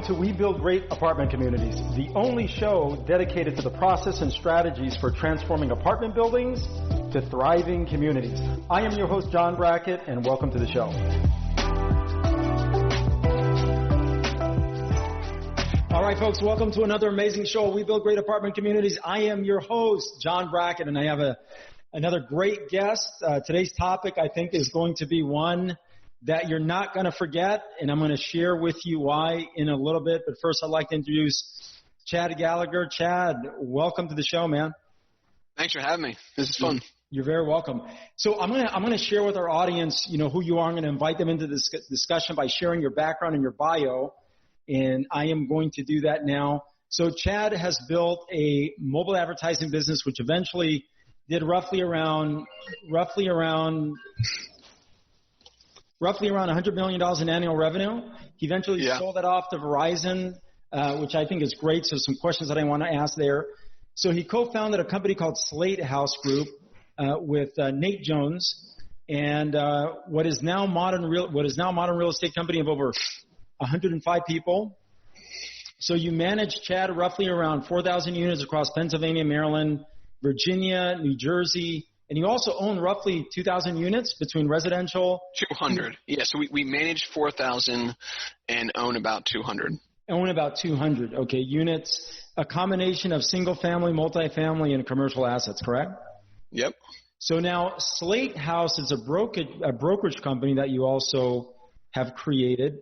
to We Build Great Apartment Communities, the only show dedicated to the process and strategies for transforming apartment buildings to thriving communities. I am your host, John Brackett, and welcome to the show. All right, folks, welcome to another amazing show, We Build Great Apartment Communities. I am your host, John Brackett, and I have another great guest. Today's topic, I think, is going to be one that you're not going to forget, and I'm going to share with you why in a little bit. But first, I'd like to introduce Chad Gallagher. Chad, welcome to the show, man. Thanks for having me. This is fun. You're very welcome. So I'm going to share with our audience, who you are. I'm going to invite them into this discussion by sharing your background and your bio, and I am going to do that now. So Chad has built a mobile advertising business, which eventually did roughly around $100 million in annual revenue. He eventually sold it off to Verizon, which I think is great. So some questions that I want to ask there. So he co-founded a company called SlateHouse Group with Nate Jones, and what is now modern real estate company of over 105 people. So you manage, Chad, roughly around 4,000 units across Pennsylvania, Maryland, Virginia, New Jersey. And you also own roughly 2,000 units between residential. 200. Yeah, so we manage 4,000 and own about 200. Own about 200, okay, units, a combination of single-family, multifamily, and commercial assets, correct? Yep. So now SlateHouse is a brokerage company that you also have created.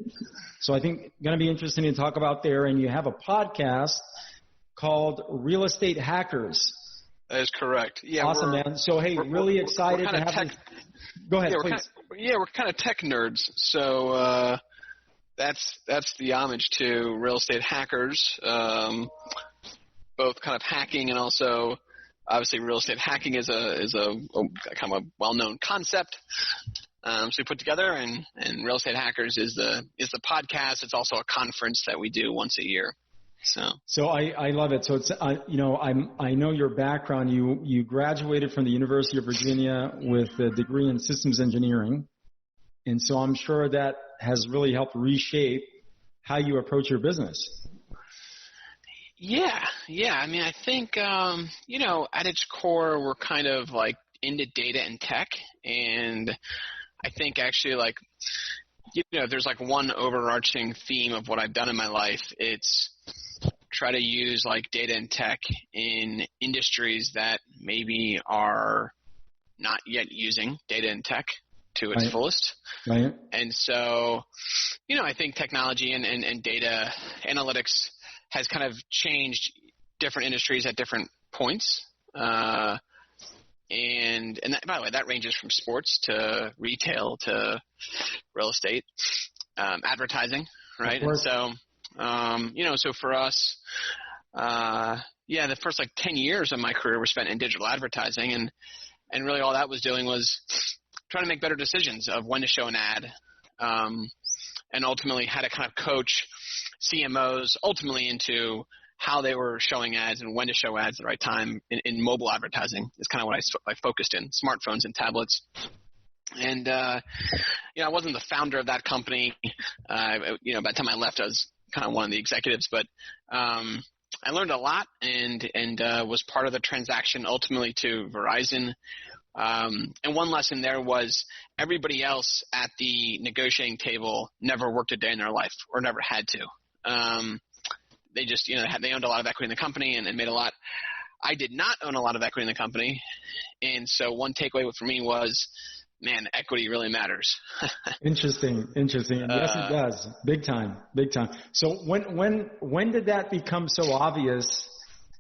So I think going to be interesting to talk about there. And you have a podcast called Real Estate Hackers. That is correct. Yeah, awesome, man. So, hey, really excited to have this. Go ahead, please. We're kind of tech nerds. So that's the homage to Real Estate Hackers, both kind of hacking and also obviously real estate hacking is a kind of a well-known concept. So we put together, and Real Estate Hackers is the podcast. It's also a conference that we do once a year. So I love it. So it's I know your background. You graduated from the University of Virginia with a degree in systems engineering, and so I'm sure that has really helped reshape how you approach your business. Yeah. I mean, I think at its core, we're kind of like into data and tech, and I think actually like there's like one overarching theme of what I've done in my life. It's try to use like data and tech in industries that maybe are not yet using data and tech to its fullest. Right. And so, I think technology and data analytics has kind of changed different industries at different points. And that, by the way, that ranges from sports to retail to real estate, advertising, right? And so, so for us, the first like 10 years of my career were spent in digital advertising, and really all that was doing was trying to make better decisions of when to show an ad, and ultimately how to kind of coach CMOs ultimately into how they were showing ads and when to show ads at the right time in mobile advertising is kind of what I focused in, smartphones and tablets. And, I wasn't the founder of that company. By the time I left, I was kind of one of the executives, but I learned a lot and was part of the transaction ultimately to Verizon. And one lesson there was everybody else at the negotiating table never worked a day in their life or never had to. They just, they owned a lot of equity in the company and made a lot. I did not own a lot of equity in the company. And so one takeaway for me was, man, equity really matters. Interesting. And yes, it does. Big time. So when did that become so obvious?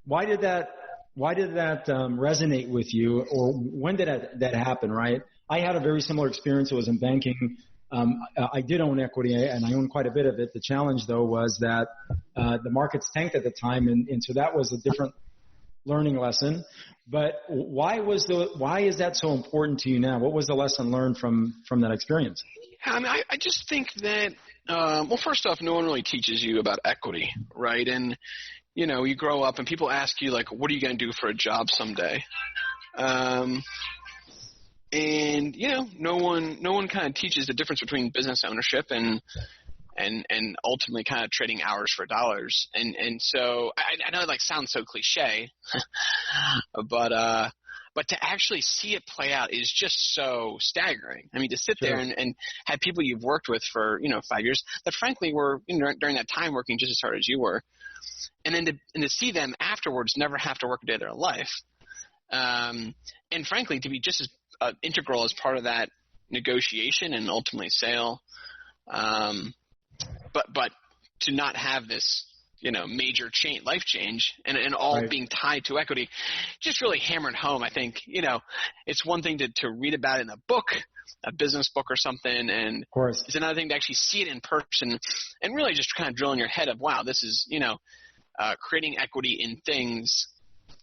Why did that resonate with you, or when did that happen, right? I had a very similar experience. It was in banking. I did own equity, and I owned quite a bit of it. The challenge, though, was that the markets tanked at the time, and so that was a different learning lesson. But why is that so important to you now? What was the lesson learned from that experience? Yeah, I mean, I just think that first off, no one really teaches you about equity, right? And you grow up and people ask you like, what are you going to do for a job someday? And no one kind of teaches the difference between business ownership and and ultimately kind of trading hours for dollars. And so I know it like sounds so cliche, but to actually see it play out is just so staggering. I mean, to sit there and have people you've worked with for, 5 years that frankly were during that time working just as hard as you were. And then to see them afterwards never have to work a day of their life. And frankly, to be just as integral as part of that negotiation and ultimately sale. But to not have this, major life change and all being tied to equity just really hammered home. I think, it's one thing to read about it in a book, a business book or something. And of course, it's another thing to actually see it in person and really just kind of drill in your head of, wow, this is, creating equity in things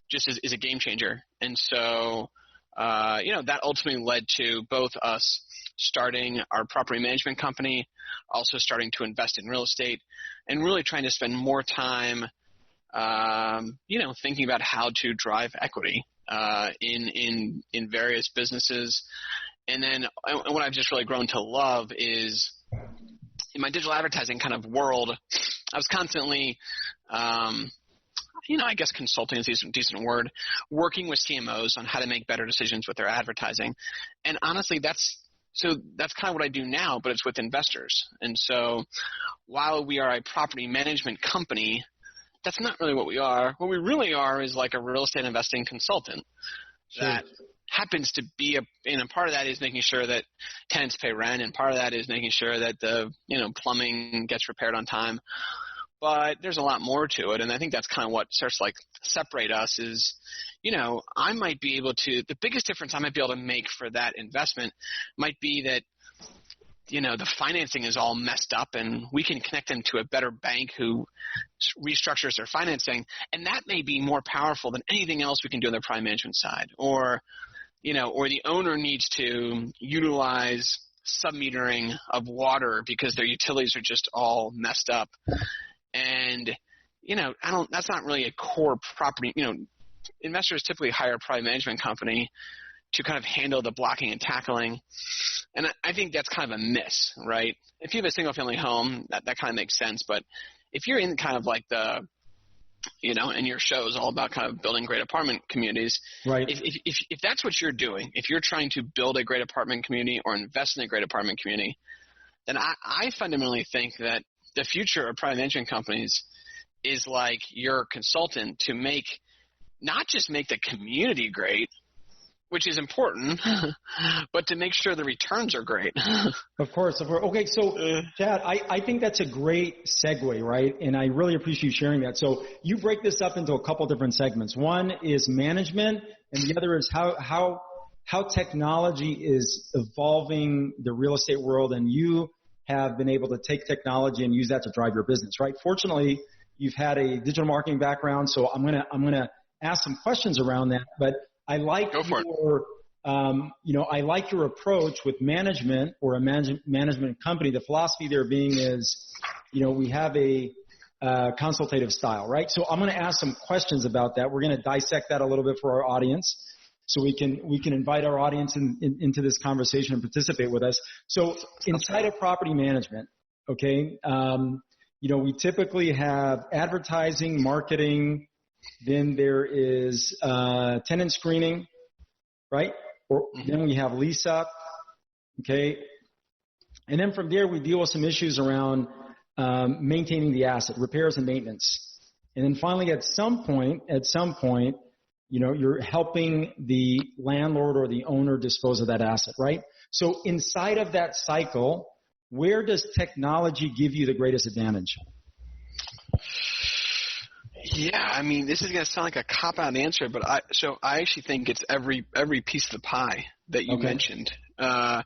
just is a game changer. And so, that ultimately led to both us starting our property management company, also starting to invest in real estate, and really trying to spend more time, thinking about how to drive equity in various businesses. And then what I've just really grown to love is in my digital advertising kind of world, I was constantly I guess consulting is a decent word, working with CMOs on how to make better decisions with their advertising. And honestly, that's kind of what I do now, but it's with investors. And so while we are a property management company, that's not really what we are. What we really are is like a real estate investing consultant that happens to be and part of that is making sure that tenants pay rent, and part of that is making sure that the plumbing gets repaired on time. But there's a lot more to it, and I think that's kind of what starts to separate us is, I might be able to – the biggest difference I might be able to make for that investment might be that, the financing is all messed up and we can connect them to a better bank who restructures their financing, and that may be more powerful than anything else we can do on the property management side. Or, or the owner needs to utilize sub-metering of water because their utilities are just all messed up. And, that's not really a core property. Investors typically hire a property management company to kind of handle the blocking and tackling. And I think that's kind of a miss, right? If you have a single family home, that kind of makes sense. But if you're in kind of like and your show is all about kind of building great apartment communities. Right. If that's what you're doing, if you're trying to build a great apartment community or invest in a great apartment community, then I fundamentally think that the future of private management companies is like your consultant to not just make the community great, which is important, but to make sure the returns are great. Of course. Okay, so Chad, I think that's a great segue, right? And I really appreciate you sharing that. So you break this up into a couple different segments. One is management, and the other is how technology is evolving the real estate world, and you have been able to take technology and use that to drive your business, right? Fortunately, you've had a digital marketing background, so I'm gonna ask some questions around that. But I like I like your approach with management or a management company. The philosophy there being is, we have a consultative style, right? So I'm going to ask some questions about that. We're going to dissect that a little bit for our audience, so we can invite our audience into this conversation and participate with us. So inside of property management, okay, we typically have advertising, marketing, then there is tenant screening, right? Then we have lease up, okay? And then from there we deal with some issues around maintaining the asset, repairs and maintenance. And then finally at some point, you're helping the landlord or the owner dispose of that asset, right? So inside of that cycle, where does technology give you the greatest advantage? Yeah, I mean, this is going to sound like a cop-out answer, but I actually think it's every piece of the pie that you mentioned. And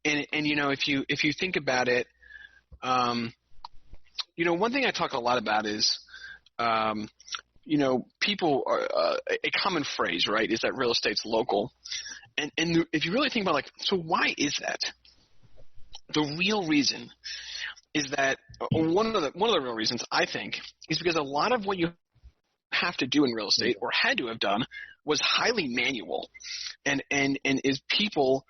if you think about it, one thing I talk a lot about is, people are a common phrase, right, is that real estate's local. And if you really think about so why is that? The real reason is that one of the real reasons I think is because a lot of what you have to do in real estate or had to have done was highly manual and is people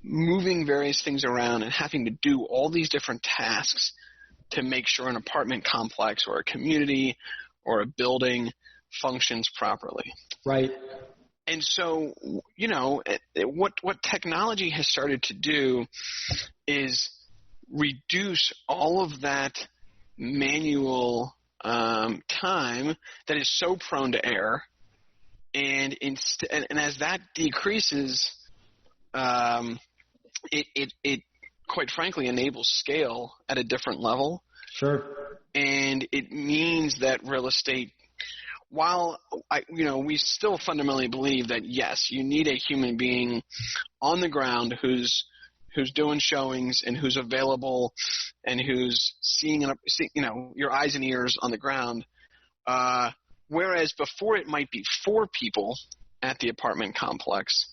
moving various things around and having to do all these different tasks to make sure an apartment complex or a community or a building functions properly. Right. And so, what technology has started to do is reduce all of that manual time that is so prone to error. And as that decreases, it quite frankly enables scale at a different level. Sure. And it means that real estate, while we still fundamentally believe that yes, you need a human being on the ground who's doing showings and who's available and who's seeing your eyes and ears on the ground. Whereas before it might be 4 people at the apartment complex,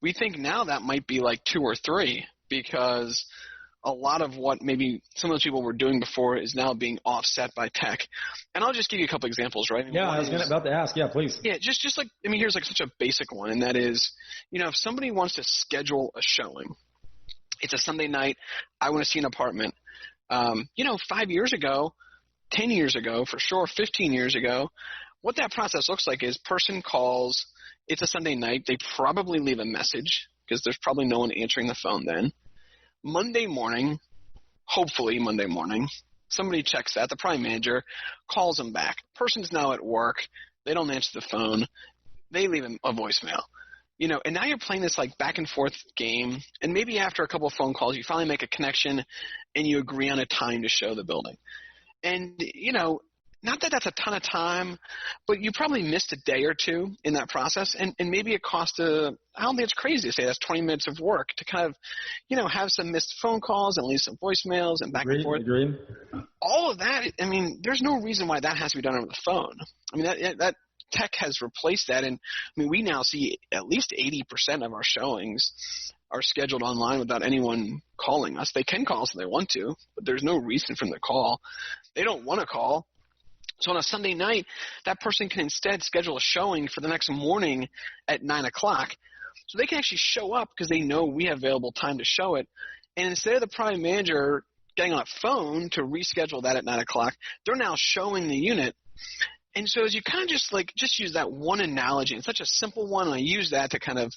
we think now that might be like 2 or 3, because a lot of what maybe some of those people were doing before is now being offset by tech. And I'll just give you a couple examples, right? I was about to ask. Yeah, please. Yeah, just like, here's like such a basic one, and that is, if somebody wants to schedule a showing, it's a Sunday night, I want to see an apartment. 5 years ago, 10 years ago, for sure, 15 years ago, what that process looks like is person calls, it's a Sunday night, they probably leave a message because there's probably no one answering the phone then. Monday morning, hopefully Monday morning, somebody checks that, the prime manager calls them back. Person's now at work, they don't answer the phone, they leave a voicemail. And now you're playing this like back and forth game, and maybe after a couple of phone calls, you finally make a connection and you agree on a time to show the building. And, not that that's a ton of time, but you probably missed a day or two in that process, and maybe it cost I don't think it's crazy to say that's 20 minutes of work to kind of, have some missed phone calls and leave some voicemails and back and forth. Agreed. All of that, there's no reason why that has to be done over the phone. That tech has replaced that, and we now see at least 80% of our showings are scheduled online without anyone calling us. They can call us if they want to, but there's no reason for them to call. They don't want to call. So on a Sunday night, that person can instead schedule a showing for the next morning at 9 o'clock. So they can actually show up because they know we have available time to show it. And instead of the prime manager getting on a phone to reschedule that at 9 o'clock, they're now showing the unit. And so as you kind of just use that one analogy, it's such a simple one, and I use that to kind of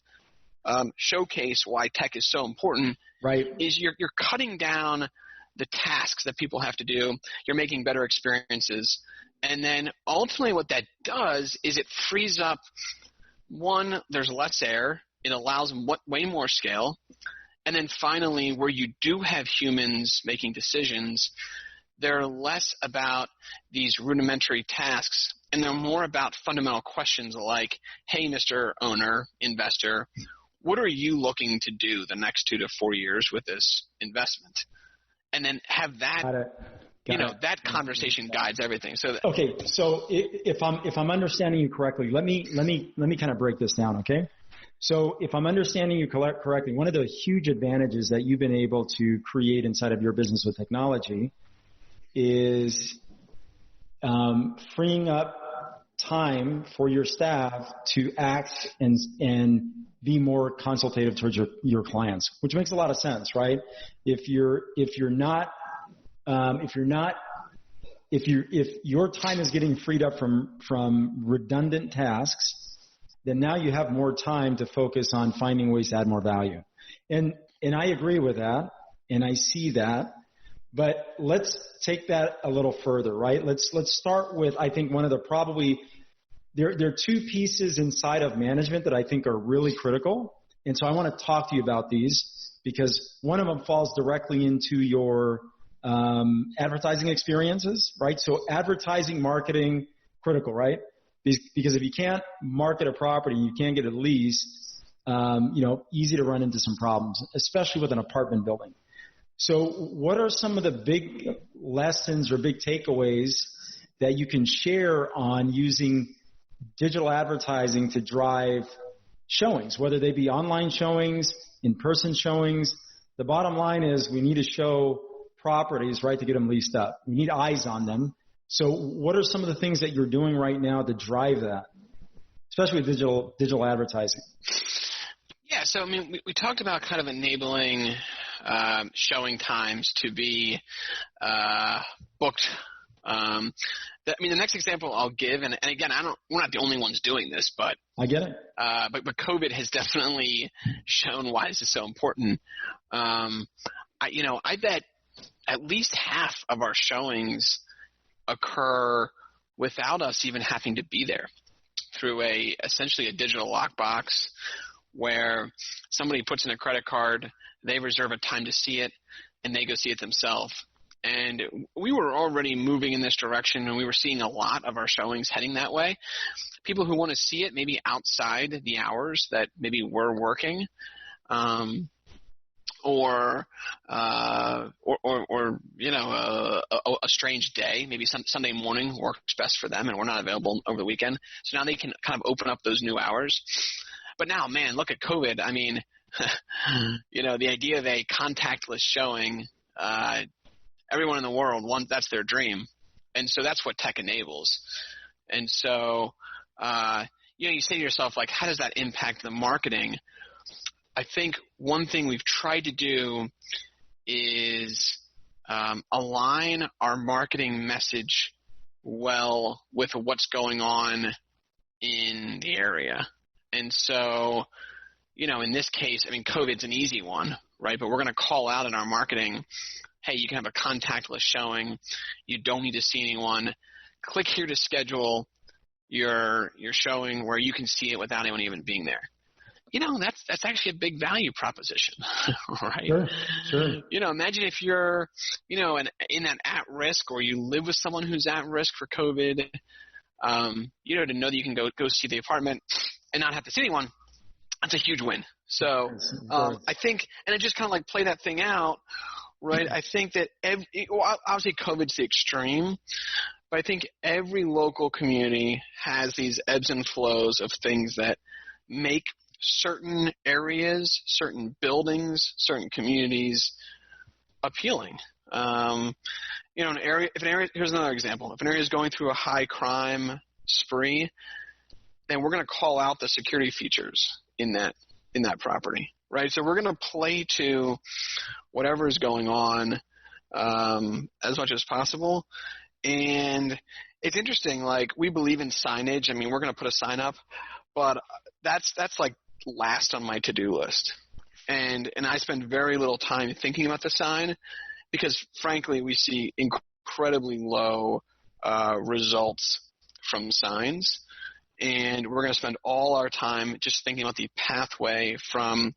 showcase why tech is so important. Right. Is you're cutting down the tasks that people have to do. You're making better experiences. And then ultimately what that does is it frees up, one, there's less error. It allows way more scale. And then finally, where you do have humans making decisions, they're less about these rudimentary tasks, and they're more about fundamental questions like, hey, Mr. Owner, investor, what are you looking to do the next 2 to 4 years with this investment? And then have that, that conversation guides everything. So okay, so if I'm understanding you correctly, let me kind of break this down, okay? So if I'm understanding you correctly, one of the huge advantages that you've been able to create inside of your business with technology is freeing up time for your staff to act and be more consultative towards your clients, which makes a lot of sense, right? If your time is getting freed up from redundant tasks, then now you have more time to focus on finding ways to add more value. And I agree with that, and I see that. But let's take that a little further, right? Let's start with, I think, one of the probably there are 2 pieces inside of management that I think are really critical. And so I want to talk to you about these because one of them falls directly into your advertising experiences, right? So advertising, marketing, critical, right? Because if you can't market a property, you can't get a lease, easy to run into some problems, especially with an apartment building. So what are some of the big lessons or big takeaways that you can share on using digital advertising to drive showings, whether they be online showings, in-person showings? The bottom line is we need to show properties, right, to get them leased up. We need eyes on them. So what are some of the things that you're doing right now to drive that, especially with digital advertising? Yeah, so we talked about kind of enabling showing times to be booked. The next example I'll give, and again, we're not the only ones doing this, but I get it. But COVID has definitely shown why this is so important. I bet at least half of our showings occur without us even having to be there, through essentially a digital lockbox where somebody puts in a credit card, they reserve a time to see it, and they go see it themselves. And we were already moving in this direction, and we were seeing a lot of our showings heading that way. People who want to see it maybe outside the hours that maybe we're working, or a strange day. Maybe Sunday morning works best for them, and we're not available over the weekend. So now they can kind of open up those new hours. But now, man, look at COVID. I mean, the idea of a contactless showing, everyone in the world that's their dream. And so that's what tech enables. And so, you say to yourself, like, how does that impact the marketing? I think one thing we've tried to do is align our marketing message well with what's going on in the area. And so, in this case, COVID's an easy one, right? But we're going to call out in our marketing, hey, you can have a contactless showing. You don't need to see anyone. Click here to schedule your showing where you can see it without anyone even being there. That's actually a big value proposition, right? Sure. Imagine if you're, in that at risk, or you live with someone who's at risk for COVID, to know that you can go see the apartment and not have to see anyone. That's a huge win. So I think, and I just kind of like play that thing out, right? I think that obviously COVID's the extreme, but I think every local community has these ebbs and flows of things that make certain areas, certain buildings, certain communities appealing. Here's another example. If an area is going through a high crime spree, then we're going to call out the security features in that property, right? So we're going to play to whatever is going on as much as possible. And it's interesting, like, we believe in signage. We're going to put a sign up, but that's like last on my to-do list. And I spend very little time thinking about the sign because, frankly, we see incredibly low results from signs. And we're going to spend all our time just thinking about the pathway from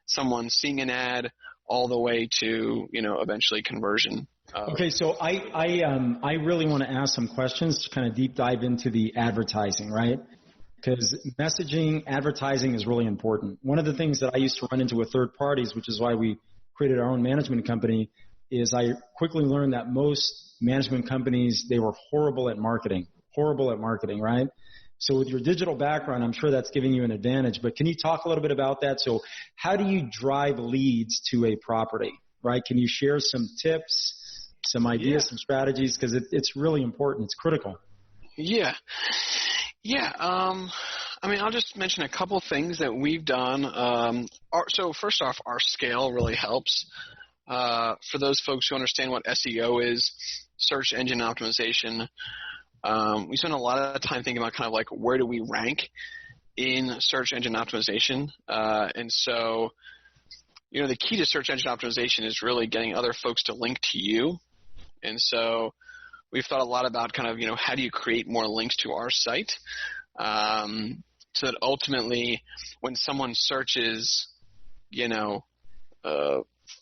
someone seeing an ad all the way to, eventually conversion. Okay, so I really want to ask some questions to kind of deep dive into the advertising, right? Because messaging, advertising is really important. One of the things that I used to run into with third parties, which is why we created our own management company, is I quickly learned that most management companies, they were horrible at marketing, right? So with your digital background, I'm sure that's giving you an advantage, but can you talk a little bit about that? So how do you drive leads to a property, right? Can you share some tips, some ideas, some strategies? Because it's really important. It's critical. Yeah. I'll just mention a couple things that we've done. So first off, our scale really helps. For those folks who understand what SEO is, search engine optimization, we spend a lot of time thinking about kind of like where do we rank in search engine optimization. And so, the key to search engine optimization is really getting other folks to link to you. And so we've thought a lot about kind of, how do you create more links to our site so that ultimately when someone searches,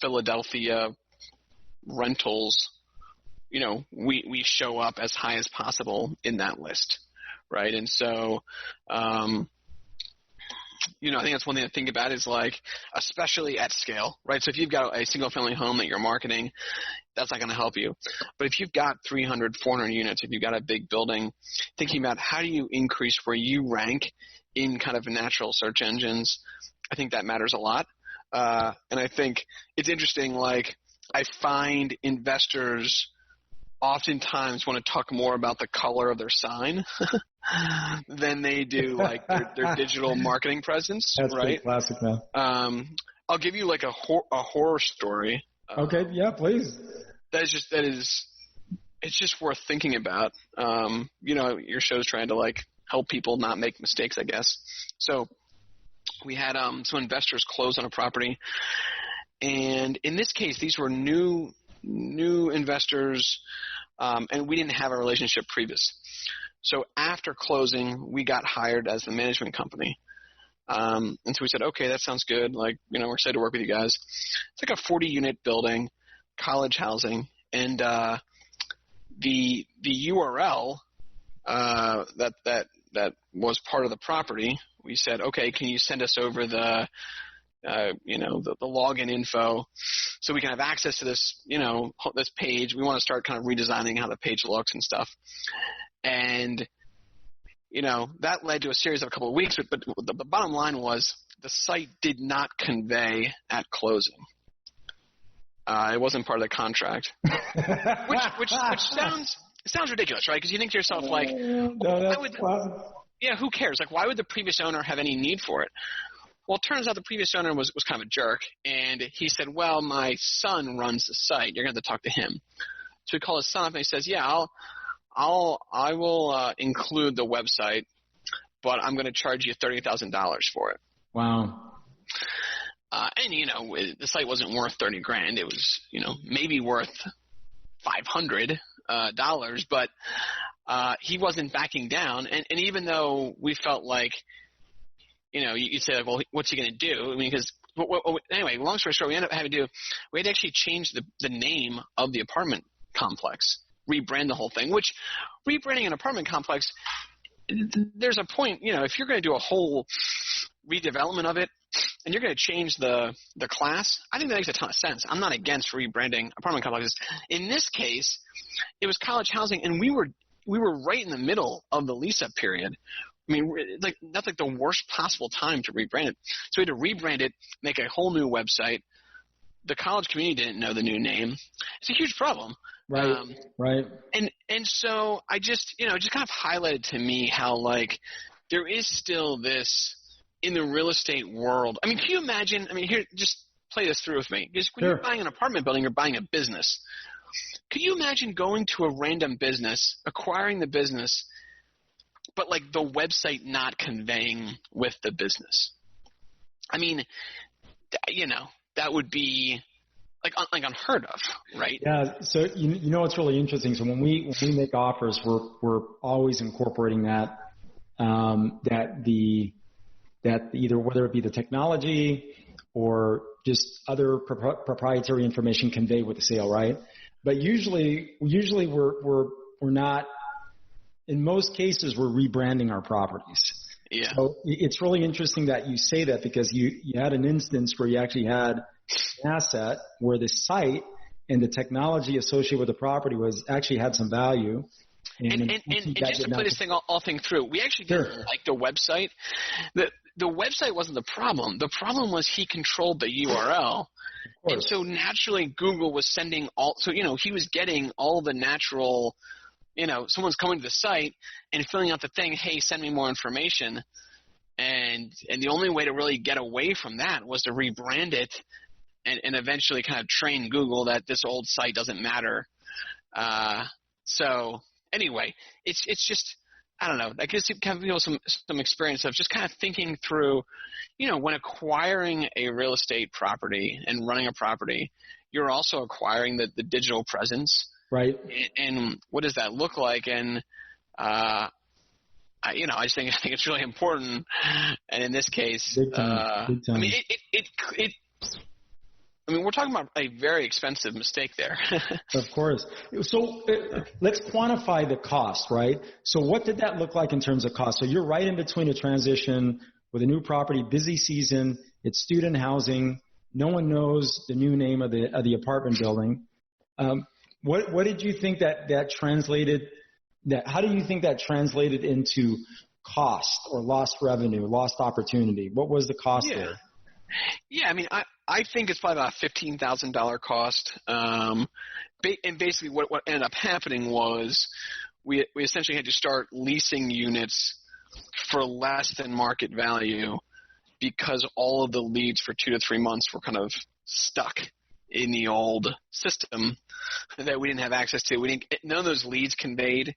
Philadelphia rentals, we show up as high as possible in that list, right? And so, I think that's one thing to think about is like, especially at scale, right? So if you've got a single family home that you're marketing, that's not going to help you. But if you've got 300, 400 units, if you've got a big building, thinking about how do you increase where you rank in kind of natural search engines, I think that matters a lot. And I think it's interesting, like I find investors oftentimes want to talk more about the color of their sign than they do like their digital marketing presence. That's right? Classic, man. I'll give you like a horror story. Okay, yeah, please. It's just worth thinking about. Your show's trying to like help people not make mistakes, I guess. So we had some investors close on a property, and in this case, these were new investors, and we didn't have a relationship previous. So after closing, we got hired as the management company. And so we said, okay, that sounds good. Like, we're excited to work with you guys. It's like a 40-unit building, college housing, and the URL that was part of the property, we said, okay, can you send us over the login info so we can have access to this, this page. We want to start kind of redesigning how the page looks and stuff. And, that led to a series of a couple of weeks, but the bottom line was the site did not convey at closing. It wasn't part of the contract, which sounds ridiculous, right? Because you think to yourself, like, who cares? Like, why would the previous owner have any need for it? Well, it turns out the previous owner was kind of a jerk, and he said, well, my son runs the site. You're going to have to talk to him. So we call his son up, and he says, yeah, I will include the website, but I'm going to charge you $30,000 for it. Wow. And the site wasn't worth $30,000. It was, maybe worth $500, but he wasn't backing down. And even though we felt like, you'd say, like, well, what's he going to do? I mean, because anyway, long story short, we ended up having to actually change the name of the apartment complex, rebrand the whole thing. Which rebranding an apartment complex, there's a point. If you're going to do a whole redevelopment of it, and you're going to change the class, I think that makes a ton of sense. I'm not against rebranding apartment complexes. In this case, it was college housing, and we were right in the middle of the lease-up period. I mean, that's like the worst possible time to rebrand it. So we had to rebrand it, make a whole new website. The college community didn't know the new name. It's a huge problem. Right. Right. And so I just, it just kind of highlighted to me how, like, there is still this in the real estate world. I mean, can you imagine? I mean, here, just play this through with me. Because when you're buying an apartment building, you're buying a business. Could you imagine going to a random business, acquiring the business, but like the website not conveying with the business? I mean, that would be like unheard of, right? Yeah. So what's really interesting. So when we make offers, we're always incorporating that either whether it be the technology or just other proprietary information conveyed with the sale, right? But usually we're not. In most cases, we're rebranding our properties. Yeah. So it's really interesting that you say that, because you had an instance where you actually had an asset where the site and the technology associated with the property actually had some value. And just to play this thing all thing through, we actually didn't like the website. The website wasn't the problem. The problem was he controlled the URL. And so naturally Google was sending he was getting all the natural, someone's coming to the site and filling out the thing, hey, send me more information. And the only way to really get away from that was to rebrand it and eventually kind of train Google that this old site doesn't matter. So anyway, it's just, I don't know, that gives kind of some experience of just kind of thinking through, when acquiring a real estate property and running a property, you're also acquiring the digital presence. Right. And what does that look like? And, I just think it's really important. And in this case, Big time. I mean, we're talking about a very expensive mistake there. Of course. So let's quantify the cost, right? So what did that look like in terms of cost? So you're right in between a transition with a new property, busy season, it's student housing, no one knows the new name of the apartment building. What did you think that translated? How do you think that translated into cost or lost revenue, lost opportunity? What was the cost there? Yeah, I mean, I think it's probably about a $15,000 cost. And basically what ended up happening was we essentially had to start leasing units for less than market value because all of the leads for 2 to 3 months were kind of stuck in the old system that we didn't have access to. None of those leads conveyed.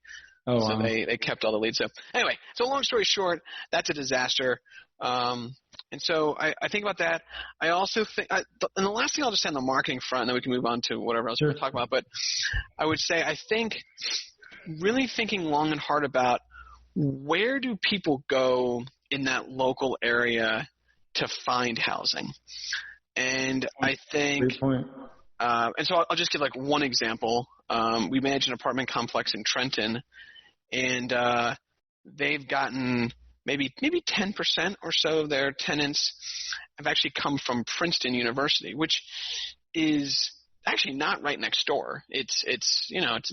Oh, so wow. they kept all the leads. So anyway, so long story short, that's a disaster. And so I think about that. I also think, and the last thing I'll just say on the marketing front, and then we can move on to whatever else Sure. we're talking about. But I would say I think really thinking long and hard about where do people go in that local area to find housing. And I think, Great point. And so I'll just give like one example. We manage an apartment complex in Trenton, and they've gotten maybe 10% or so of their tenants have actually come from Princeton University, which is actually not right next door. It's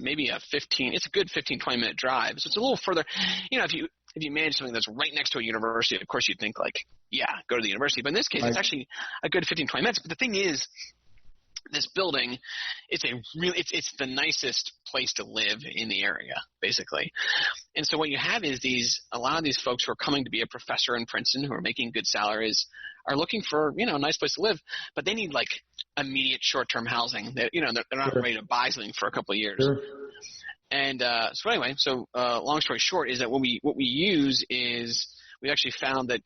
maybe it's a good 15, 20 minute drive. So it's a little further. If you manage something that's right next to a university, of course you'd think like, yeah, go to the university. But in this case, It's actually a good 15, 20 minutes. But the thing is, this building, it's the nicest place to live in the area, basically. And so what you have is a lot of these folks who are coming to be a professor in Princeton, who are making good salaries, are looking for, a nice place to live, but they need like immediate short-term housing. They're not Sure. ready to buy something for a couple of years. Sure. And so anyway, long story short is that what we use is we actually found that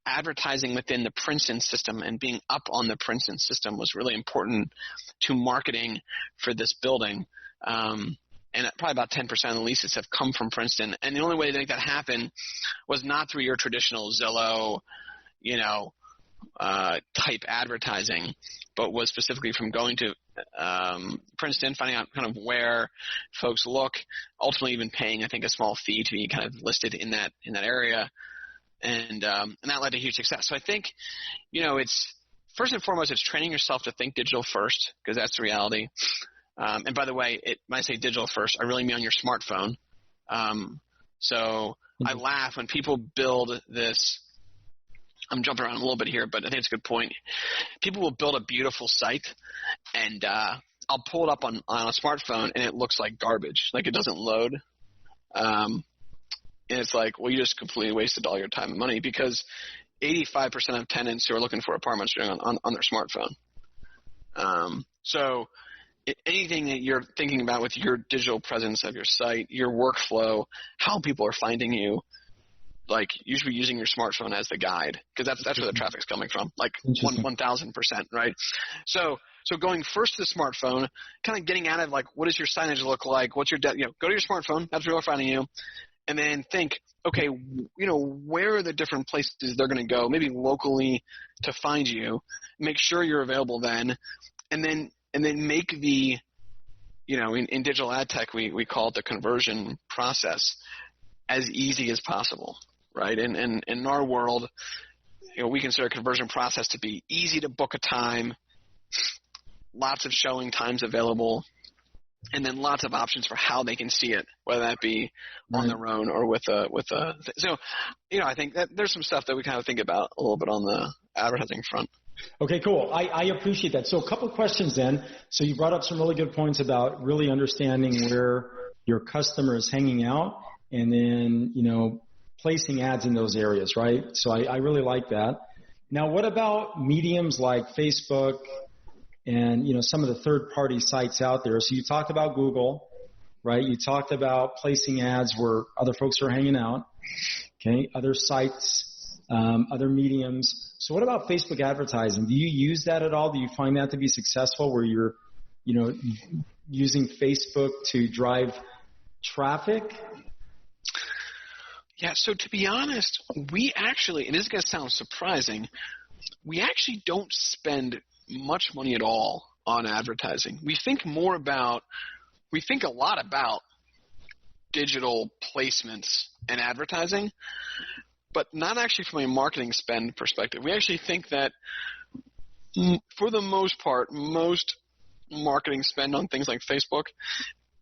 advertising within the Princeton system and being up on the Princeton system was really important to marketing for this building. And probably about 10% of the leases have come from Princeton. And the only way to make that happen was not through your traditional Zillow, type advertising, but was specifically from going to Princeton, finding out kind of where folks look, ultimately even paying, I think, a small fee to be kind of listed in that area. And that led to huge success. So I think, it's first and foremost, it's training yourself to think digital first, because that's the reality. And by the way, when I say digital first, I really mean on your smartphone. So I laugh when people build this. I'm jumping around a little bit here, but I think it's a good point. People will build a beautiful site, and I'll pull it up on a smartphone, and it looks like garbage. Like it doesn't load. And it's like, well, you just completely wasted all your time and money, because 85% of tenants who are looking for apartments are doing on their smartphone. So anything that you're thinking about with your digital presence of your site, your workflow, how people are finding you, like you should be using your smartphone as the guide, because that's where the traffic's coming from, like 1,000%, right? So going first to the smartphone, kind of getting out of like, what does your signage look like? What's your go to your smartphone. That's where they're finding you. And then think, okay, where are the different places they're going to go, maybe locally, to find you. Make sure you're available then, and then make the, in digital ad tech we call it the conversion process, as easy as possible, right? And in our world, we consider a conversion process to be easy to book a time, lots of showing times available, and then lots of options for how they can see it, whether that be on their own or with a. So, I think that there's some stuff that we kind of think about a little bit on the advertising front. Okay, cool. I appreciate that. So a couple questions then. So you brought up some really good points about really understanding where your customer is hanging out, and then, placing ads in those areas, right? So I really like that. Now, what about mediums like Facebook and, some of the third-party sites out there? So you talked about Google, right? You talked about placing ads where other folks are hanging out, okay? Other sites, other mediums. So what about Facebook advertising? Do you use that at all? Do you find that to be successful, where you're, using Facebook to drive traffic? Yeah, so to be honest, we actually, and this is going to sound surprising, we actually don't spend much money at all on advertising. We think a lot about digital placements and advertising, but not actually from a marketing spend perspective. We actually think that for the most part, most marketing spend on things like Facebook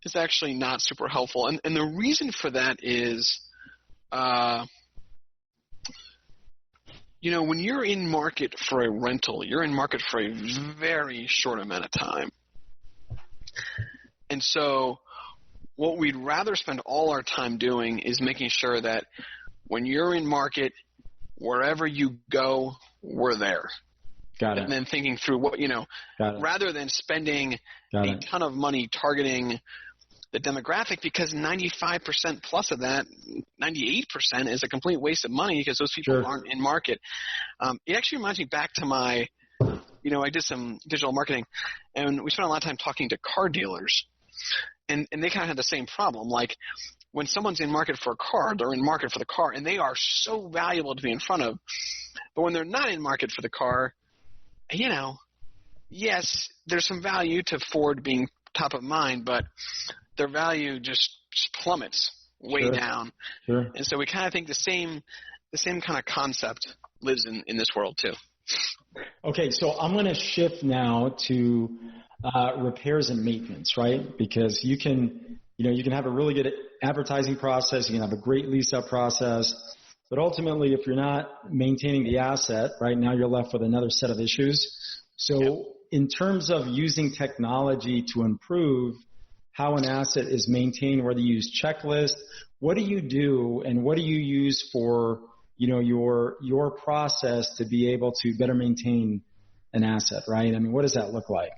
is actually not super helpful. And the reason for that is, when you're in market for a rental, you're in market for a very short amount of time. And so what we'd rather spend all our time doing is making sure that when you're in market, wherever you go, we're there. Got it. And then thinking through what, rather than spending a ton of money targeting the demographic, because 95% plus of that, 98% is a complete waste of money because those people aren't in market. It actually reminds me back to my, I did some digital marketing, and we spent a lot of time talking to car dealers, and they kind of had the same problem. Like when someone's in market for a car, they're in market for the car, and they are so valuable to be in front of. But when they're not in market for the car, yes, there's some value to Ford being top of mind, but their value just plummets way down. Sure. And so we kind of think the same kind of concept lives in this world too. Okay, so I'm going to shift now to repairs and maintenance, right? Because you can have a really good advertising process, you can have a great lease-up process, but ultimately, if you're not maintaining the asset, right now you're left with another set of issues. So in terms of using technology to improve how an asset is maintained, whether you use checklists, what do you do and what do you use for, your process to be able to better maintain an asset, right? I mean, what does that look like?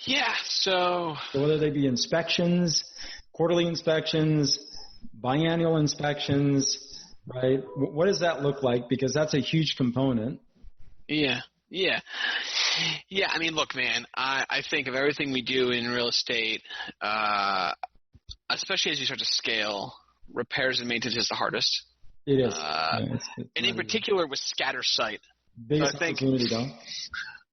Yeah, so whether they be inspections, quarterly inspections, biannual inspections, right? What does that look like? Because that's a huge component. Yeah. I mean, look, man, I think of everything we do in real estate, especially as you start to scale, repairs and maintenance is the hardest. It is. And in particular with scatter site. Biggest opportunity, though.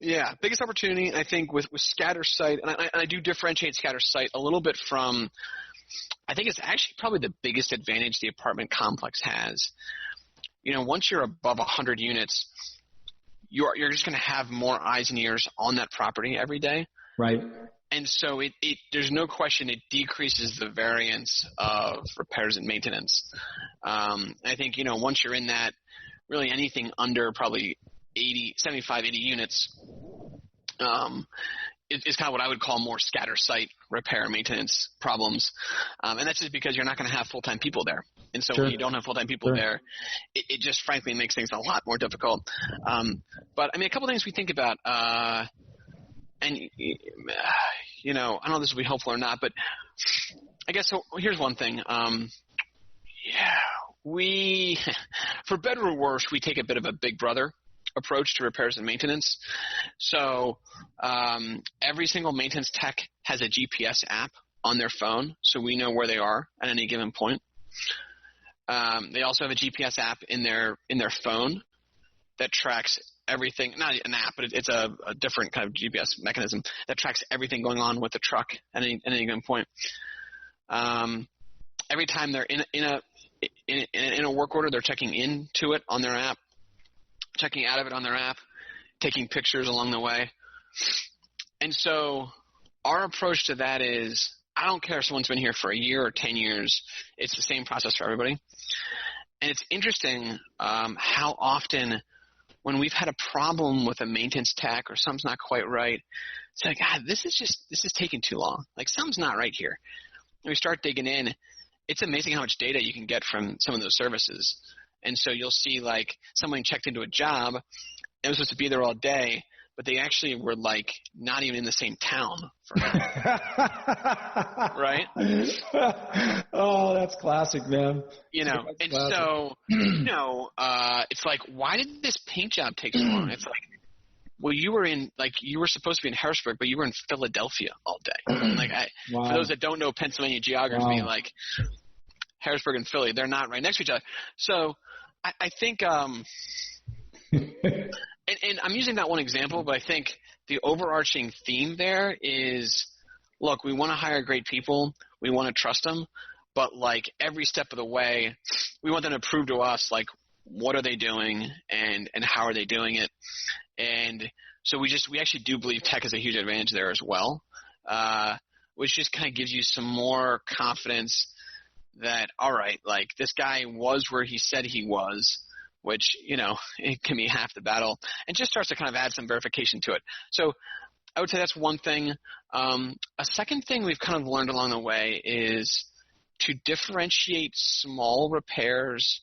Yeah, biggest opportunity, I think, with scatter site, and I do differentiate scatter site a little bit from, I think it's actually probably the biggest advantage the apartment complex has. Once you're above 100 units, you're just going to have more eyes and ears on that property every day. Right. And so it there's no question it decreases the variance of repairs and maintenance. I think, once you're in that, really anything under probably 75, 80 units is kind of what I would call more scatter site repair and maintenance problems. And that's just because you're not going to have full-time people there. And so when you don't have full-time people there, it just frankly makes things a lot more difficult. But I mean, a couple things we think about, and I don't know if this will be helpful or not, but I guess so. Here's one thing. We, for better or worse, we take a bit of a big brother approach to repairs and maintenance. So every single maintenance tech has a GPS app on their phone, so we know where they are at any given point. They also have a GPS app in their phone that tracks everything, not an app, but it's a different kind of GPS mechanism that tracks everything going on with the truck at any given point. Every time they're in a work order, they're checking into it on their app, checking out of it on their app, taking pictures along the way. And so our approach to that is, I don't care if someone's been here for a year or 10 years, it's the same process for everybody. And it's interesting how often when we've had a problem with a maintenance tech or something's not quite right, it's like, God, this is taking too long. Like, something's not right here. And we start digging in. It's amazing how much data you can get from some of those services. And so you'll see, like, someone checked into a job and was supposed to be there all day, but they actually were, like, not even in the same town. Right? Oh, that's classic, man. And classic. So, it's like, why did this paint job take so long? It's like, well, you were supposed to be in Harrisburg, but you were in Philadelphia all day. Like, for those that don't know Pennsylvania geography, like, Harrisburg and Philly, they're not right next to each other. So I think and I'm using that one example, but I think the overarching theme there is, look, we want to hire great people. We want to trust them. But, like, every step of the way, we want them to prove to us, like, what are they doing and how are they doing it. And so we actually do believe tech is a huge advantage there as well, which just kind of gives you some more confidence that, all right, like, this guy was where he said he was, which, it can be half the battle, and just starts to kind of add some verification to it. So I would say that's one thing. A second thing we've kind of learned along the way is to differentiate small repairs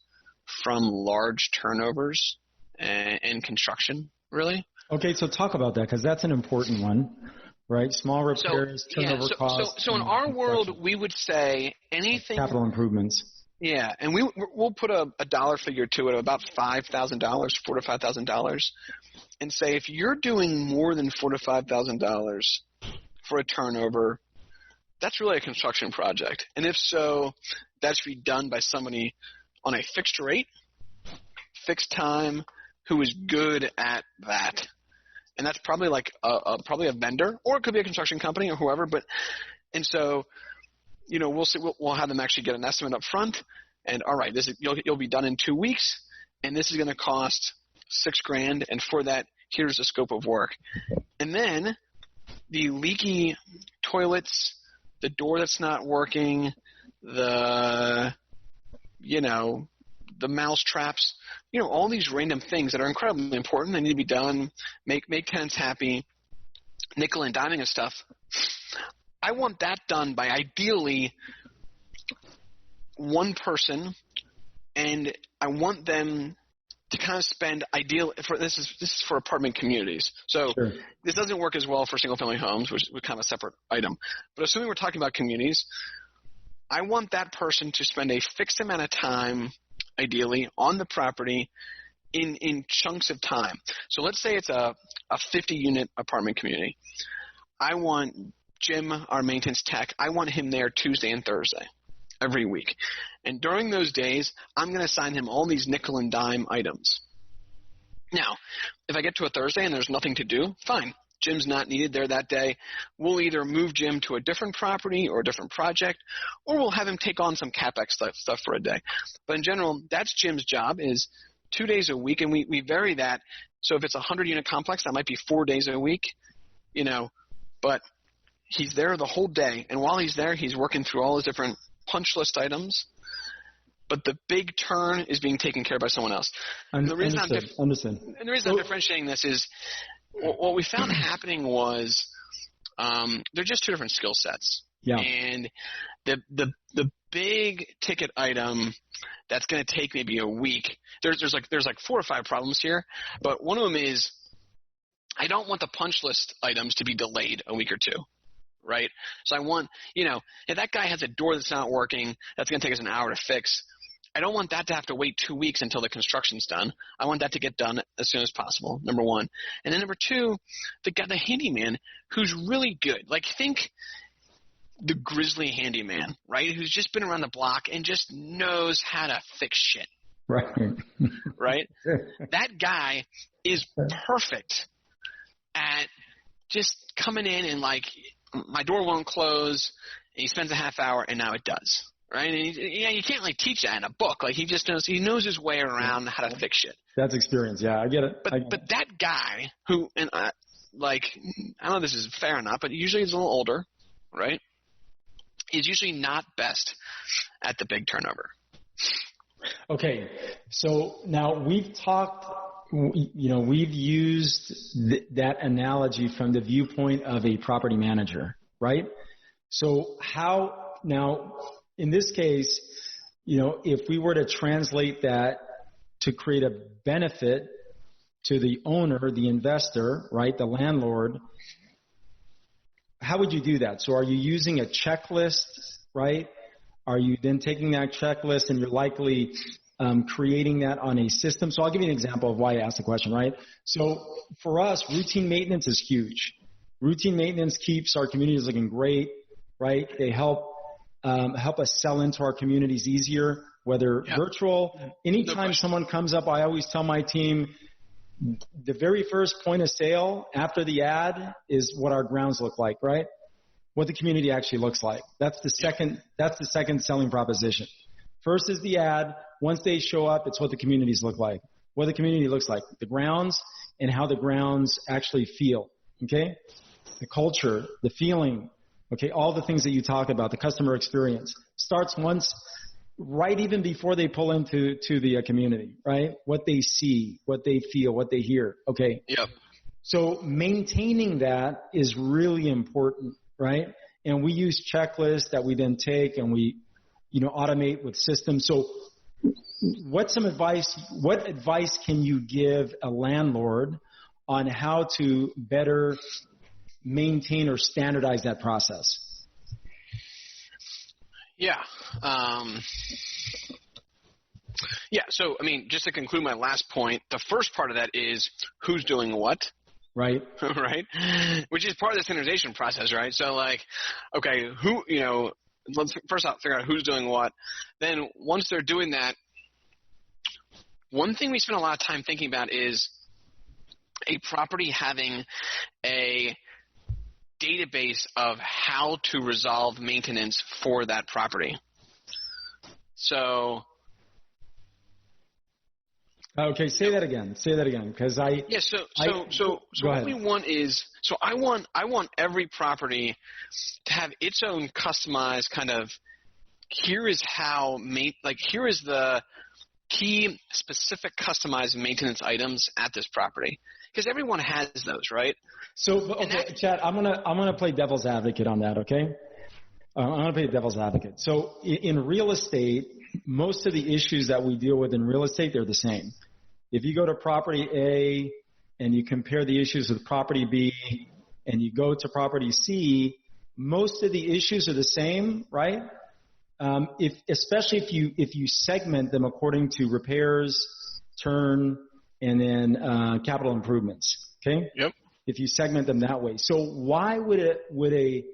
from large turnovers and construction, really. Okay, so talk about that, because that's an important one, right? Small repairs, turnover costs. So in our world, we would say anything capital improvements. Yeah, and we'll put a dollar figure to it of about $5,000, $4,000 to $5,000, and say if you're doing more than $4,000 to $5,000 for a turnover, that's really a construction project. And if so, that should be done by somebody on a fixed rate, fixed time, who is good at that. And that's probably like probably a vendor, or it could be a construction company or whoever. And so, we'll see. We'll have them actually get an estimate up front, and all right, you'll be done in 2 weeks, and this is going to cost $6,000, and for that, here's the scope of work. And then the leaky toilets, the door that's not working, the mouse traps, all these random things that are incredibly important. They need to be done, make tenants happy, nickel and diming and stuff. I want that done by ideally one person, and I want them to kind of spend this is for apartment communities. So sure. This doesn't work as well for single-family homes, which is kind of a separate item. But assuming we're talking about communities, I want that person to spend a fixed amount of time, ideally, on the property in chunks of time. So let's say it's a 50-unit apartment community. I want Jim, our maintenance tech, I want him there Tuesday and Thursday every week. And during those days, I'm going to assign him all these nickel and dime items. Now, if I get to a Thursday and there's nothing to do, fine. Jim's not needed there that day. We'll either move Jim to a different property or a different project, or we'll have him take on some CapEx stuff for a day. But in general, that's Jim's job, is 2 days a week, and we vary that. So if it's a 100-unit complex, that might be 4 days a week, but he's there the whole day. And while he's there, he's working through all his different punch list items. But the big turn is being taken care of by someone else. And the reason I'm differentiating this is what we found happening was they're just two different skill sets. Yeah. And the big ticket item that's going to take maybe a week. There's like 4 or 5 problems here, but one of them is I don't want the punch list items to be delayed a week or two. Right? So I want, if that guy has a door that's not working, that's going to take us an hour to fix. I don't want that to have to wait 2 weeks until the construction's done. I want that to get done as soon as possible, number one. And then number two, the handyman who's really good. Like, think the grizzly handyman, right, who's just been around the block and just knows how to fix shit. Right. Right? That guy is perfect at just coming in and, like, my door won't close, and he spends a half hour, and now it does. Right? And you can't like teach that in a book. Like, he knows his way around how to fix shit. That's experience. Yeah, I get it. But that guy who, and I don't know if this is fair or not, but usually he's a little older, right? Is usually not best at the big turnover. Okay, so now we've talked. We've used that analogy from the viewpoint of a property manager, right? So how now? In this case, if we were to translate that to create a benefit to the owner, the investor, right, the landlord, how would you do that? So are you using a checklist, right? Are you then taking that checklist and you're likely creating that on a system? So I'll give you an example of why I asked the question, right? So for us, routine maintenance is huge. Routine maintenance keeps our communities looking great, right? They help us sell into our communities easier, whether virtual. Anytime someone comes up, I always tell my team, the very first point of sale after the ad is what our grounds look like, right? What the community actually looks like. That's the second selling proposition. First is the ad. Once they show up, it's what the communities look like. What the community looks like, the grounds, and how the grounds actually feel. Okay? The culture, the feeling. Okay, all the things that you talk about, the customer experience starts once, right even before they pull into the community, right? What they see, what they feel, what they hear. Okay. Yep. So maintaining that is really important, right? And we use checklists that we then take and we, automate with systems. So what advice can you give a landlord on how to better maintain or standardize that process? Yeah. So, I mean, just to conclude my last point, the first part of that is who's doing what. Right. Right. Which is part of the standardization process, right? So like, okay, let's first figure out who's doing what. Then once they're doing that, one thing we spend a lot of time thinking about is a property having a database of how to resolve maintenance for that property. So. Okay, say that again, because I. Yeah, so what we want is, I want every property to have its own customized kind of, here is the key specific customized maintenance items at this property, because everyone has those, right? So, okay, Chad, I'm gonna play devil's advocate on that, okay? I'm gonna play devil's advocate. So, in real estate, most of the issues that we deal with in real estate, they're the same. If you go to property A and you compare the issues with property B and you go to property C, most of the issues are the same, right? Especially if you segment them according to repairs, turn, and then capital improvements. Okay. Yep. If you segment them that way, so why would a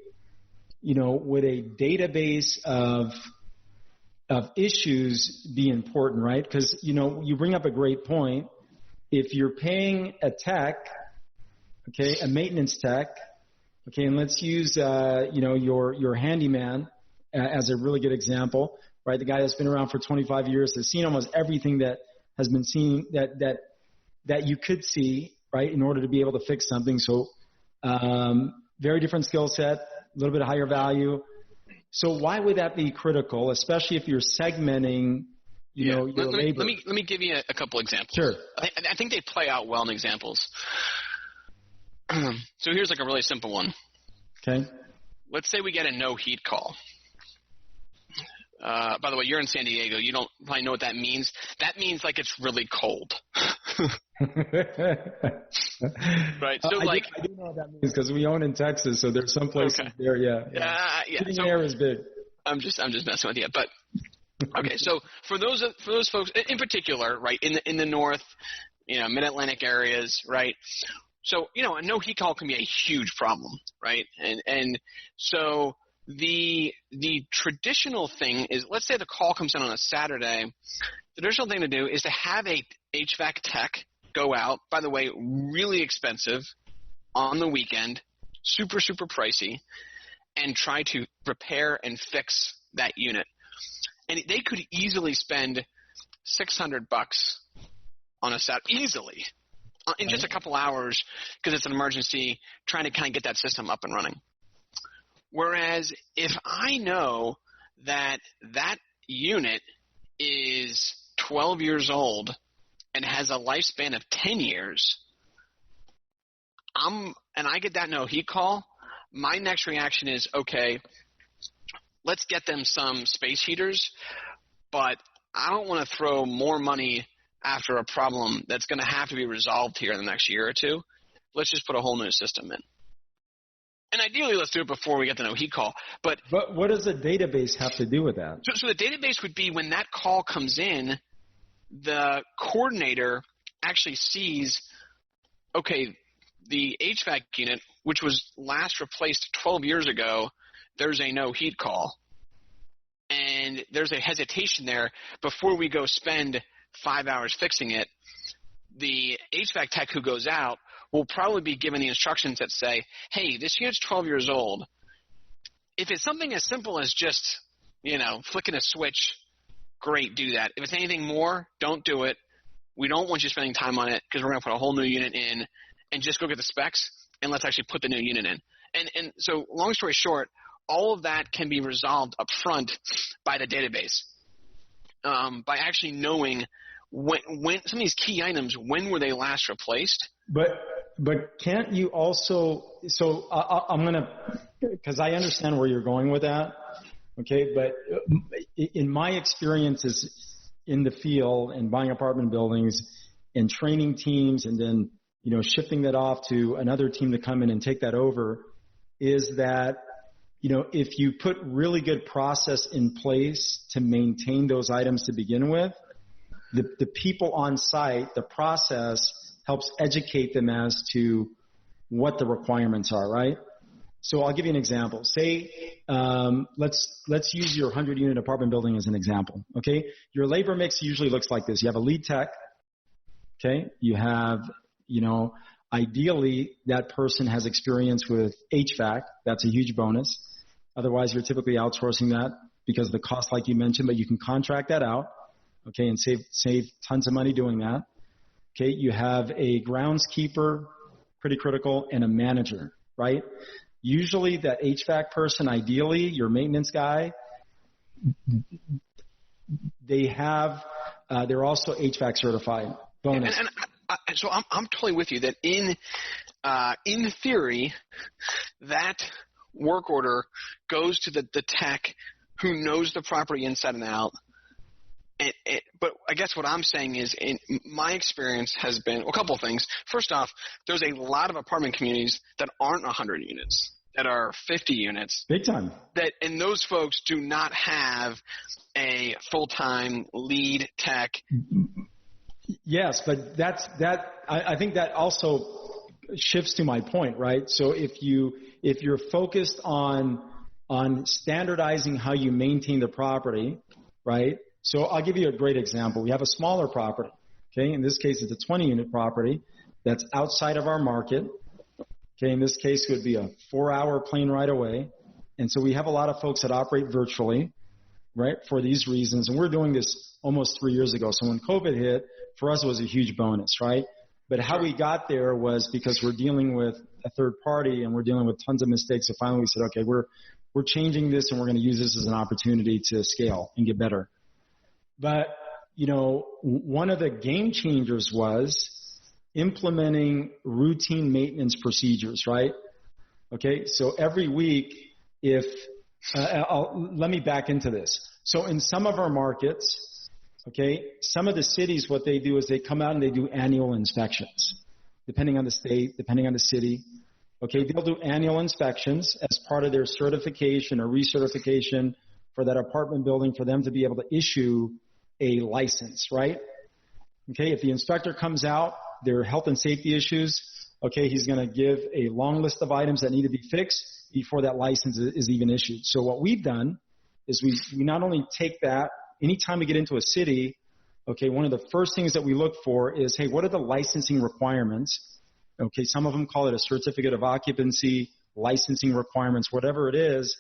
database of issues be important, right? Because you bring up a great point. If you're paying a tech, okay, a maintenance tech, okay, and let's use your handyman as a really good example, right? The guy that's been around for 25 years has seen almost everything that has been seen that you could see, right, in order to be able to fix something. So very different skill set, a little bit higher value. So why would that be critical, especially if you're segmenting, your labor? Let me give you a couple examples. Sure. I think they play out well in examples. So here's like a really simple one. Okay. Let's say we get a no heat call. By the way, you're in San Diego. You don't probably know what that means. That means like it's really cold. Right. So I do know what that means because we own in Texas, so there's some places there. Yeah. So air is big. I'm just messing with you, but okay. So for those folks in particular, right, in the north, mid-Atlantic areas, right. So a no heat call can be a huge problem, right? And so the traditional thing is, let's say the call comes in on a Saturday. The traditional thing to do is to have a HVAC tech go out, by the way, really expensive on the weekend, super, super pricey, and try to repair and fix that unit. And they could easily spend $600 on a Saturday, easily, in just a couple hours, because it's an emergency, trying to kind of get that system up and running. Whereas if I know that unit is 12 years old and has a lifespan of 10 years, and I get that no heat call, my next reaction is, okay, let's get them some space heaters, but I don't want to throw more money after a problem that's going to have to be resolved here in the next year or two. Let's just put a whole new system in. And ideally, let's do it before we get the no heat call. But what does a database have to do with that? So the database would be when that call comes in, the coordinator actually sees, okay, the HVAC unit, which was last replaced 12 years ago, there's a no heat call. And there's a hesitation there before we go spend 5 hours fixing it. The HVAC tech who goes out will probably be given the instructions that say, hey, this unit's 12 years old. If it's something as simple as just, flicking a switch, great, do that. If it's anything more, don't do it. We don't want you spending time on it because we're going to put a whole new unit in, and just go get the specs and let's actually put the new unit in. And so long story short, all of that can be resolved up front by the database, by actually knowing when some of these key items, when were they last replaced. But can't you also – so I'm going to – because I understand where you're going with that, okay? But in my experiences, in the field and buying apartment buildings and training teams and then, shifting that off to another team to come in and take that over is that, if you put really good process in place to maintain those items to begin with, the people on site, the process helps educate them as to what the requirements are, right? So I'll give you an example. Say, let's use your 100-unit apartment building as an example, okay? Your labor mix usually looks like this. You have a lead tech, okay? You have, ideally that person has experience with HVAC. That's a huge bonus. Otherwise, you're typically outsourcing that because of the cost like you mentioned, but you can contract that out, okay, and save tons of money doing that. Okay, you have a groundskeeper, pretty critical, and a manager, right? Usually that HVAC person, ideally, your maintenance guy, they're also HVAC certified. Bonus. So I'm totally with you that in theory, that work order goes to the tech who knows the property inside and out. But I guess what I'm saying is, in my experience has been a couple of things. First off, there's a lot of apartment communities that aren't 100 units, that are 50 units. Big time. And those folks do not have a full-time lead tech. Yes, but I think that also shifts to my point, right? So if you're focused on standardizing how you maintain the property, right? So I'll give you a great example. We have a smaller property, okay? In this case, it's a 20-unit property that's outside of our market. Okay, in this case, it would be a 4-hour plane ride away. And so we have a lot of folks that operate virtually, right, for these reasons. And we're doing this almost 3 years ago. So when COVID hit, for us, it was a huge bonus, right? But how we got there was because we're dealing with a third party and we're dealing with tons of mistakes. So finally we said, okay, we're changing this and we're going to use this as an opportunity to scale and get better. But, one of the game changers was implementing routine maintenance procedures, right? Okay, so every week, let me back into this. So in some of our markets, okay, some of the cities, what they do is they come out and they do annual inspections, depending on the state, depending on the city. Okay, they'll do annual inspections as part of their certification or recertification for that apartment building for them to be able to issue a license, right? Okay, if the inspector comes out, there are health and safety issues, okay, he's going to give a long list of items that need to be fixed before that license is even issued. So what we've done is we not only take that, anytime we get into a city, okay, one of the first things that we look for is, hey, what are the licensing requirements? Okay, some of them call it a certificate of occupancy, licensing requirements, whatever it is,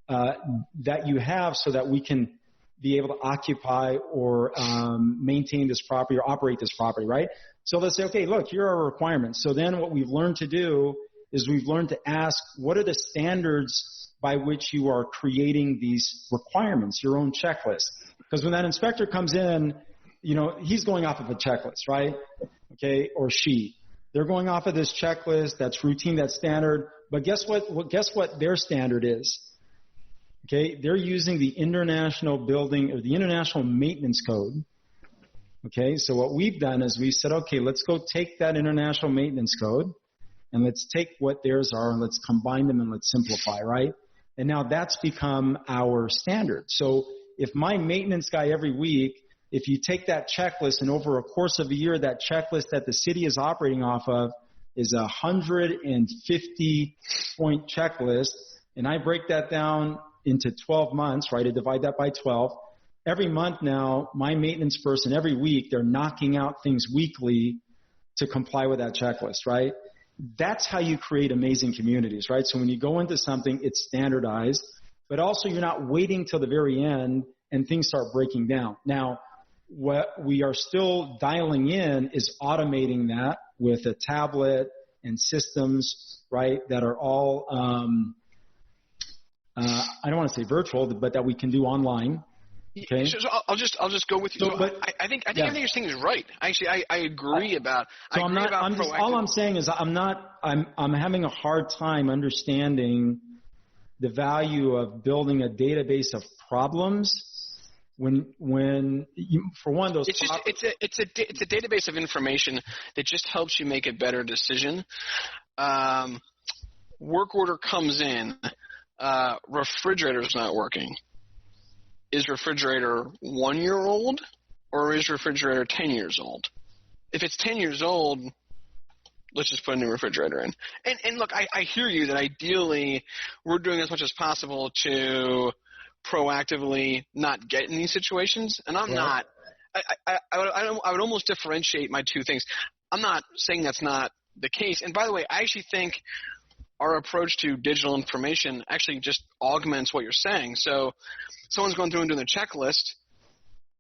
that you have so that we can be able to occupy or maintain this property or operate this property, right? So let's say, okay, look, here are our requirements. So then what we've learned to do is we've learned to ask, what are the standards by which you are creating these requirements, your own checklist? Because when that inspector comes in, he's going off of a checklist, right? Okay, or she. They're going off of this checklist that's routine, that's standard. But guess what their standard is? Okay, they're using the International Building or the International Maintenance Code. Okay, so what we've done is we said, okay, let's go take that International Maintenance Code and let's take what theirs are and let's combine them and let's simplify, right? And now that's become our standard. So if my maintenance guy every week, if you take that checklist and over a course of a year, that checklist that the city is operating off of is a 150-point checklist, and I break that down into 12 months, right? I divide that by 12. Every month now, my maintenance person, every week, they're knocking out things weekly to comply with that checklist, right? That's how you create amazing communities, right? So when you go into something, it's standardized, but also you're not waiting till the very end and things start breaking down. Now, what we are still dialing in is automating that with a tablet and systems, right, that are all, I don't want to say virtual, but that we can do online. Okay. So I'll just go with you. So I think everything you're saying is right. Actually, I agree about. So all I'm saying is I'm having a hard time understanding the value of building a database of problems when you, for one, those it's a database of information that just helps you make a better decision. Work order comes in, refrigerator's not working. Is refrigerator 1 year old or is refrigerator 10 years old? If it's 10 years old, let's just put a new refrigerator in. And look, I hear you that ideally we're doing as much as possible to proactively not get in these situations, and I'm not. I would almost differentiate my two things. I'm not saying that's not the case. And by the way, I actually think our approach to digital information actually just augments what you're saying. So someone's going through and doing a checklist,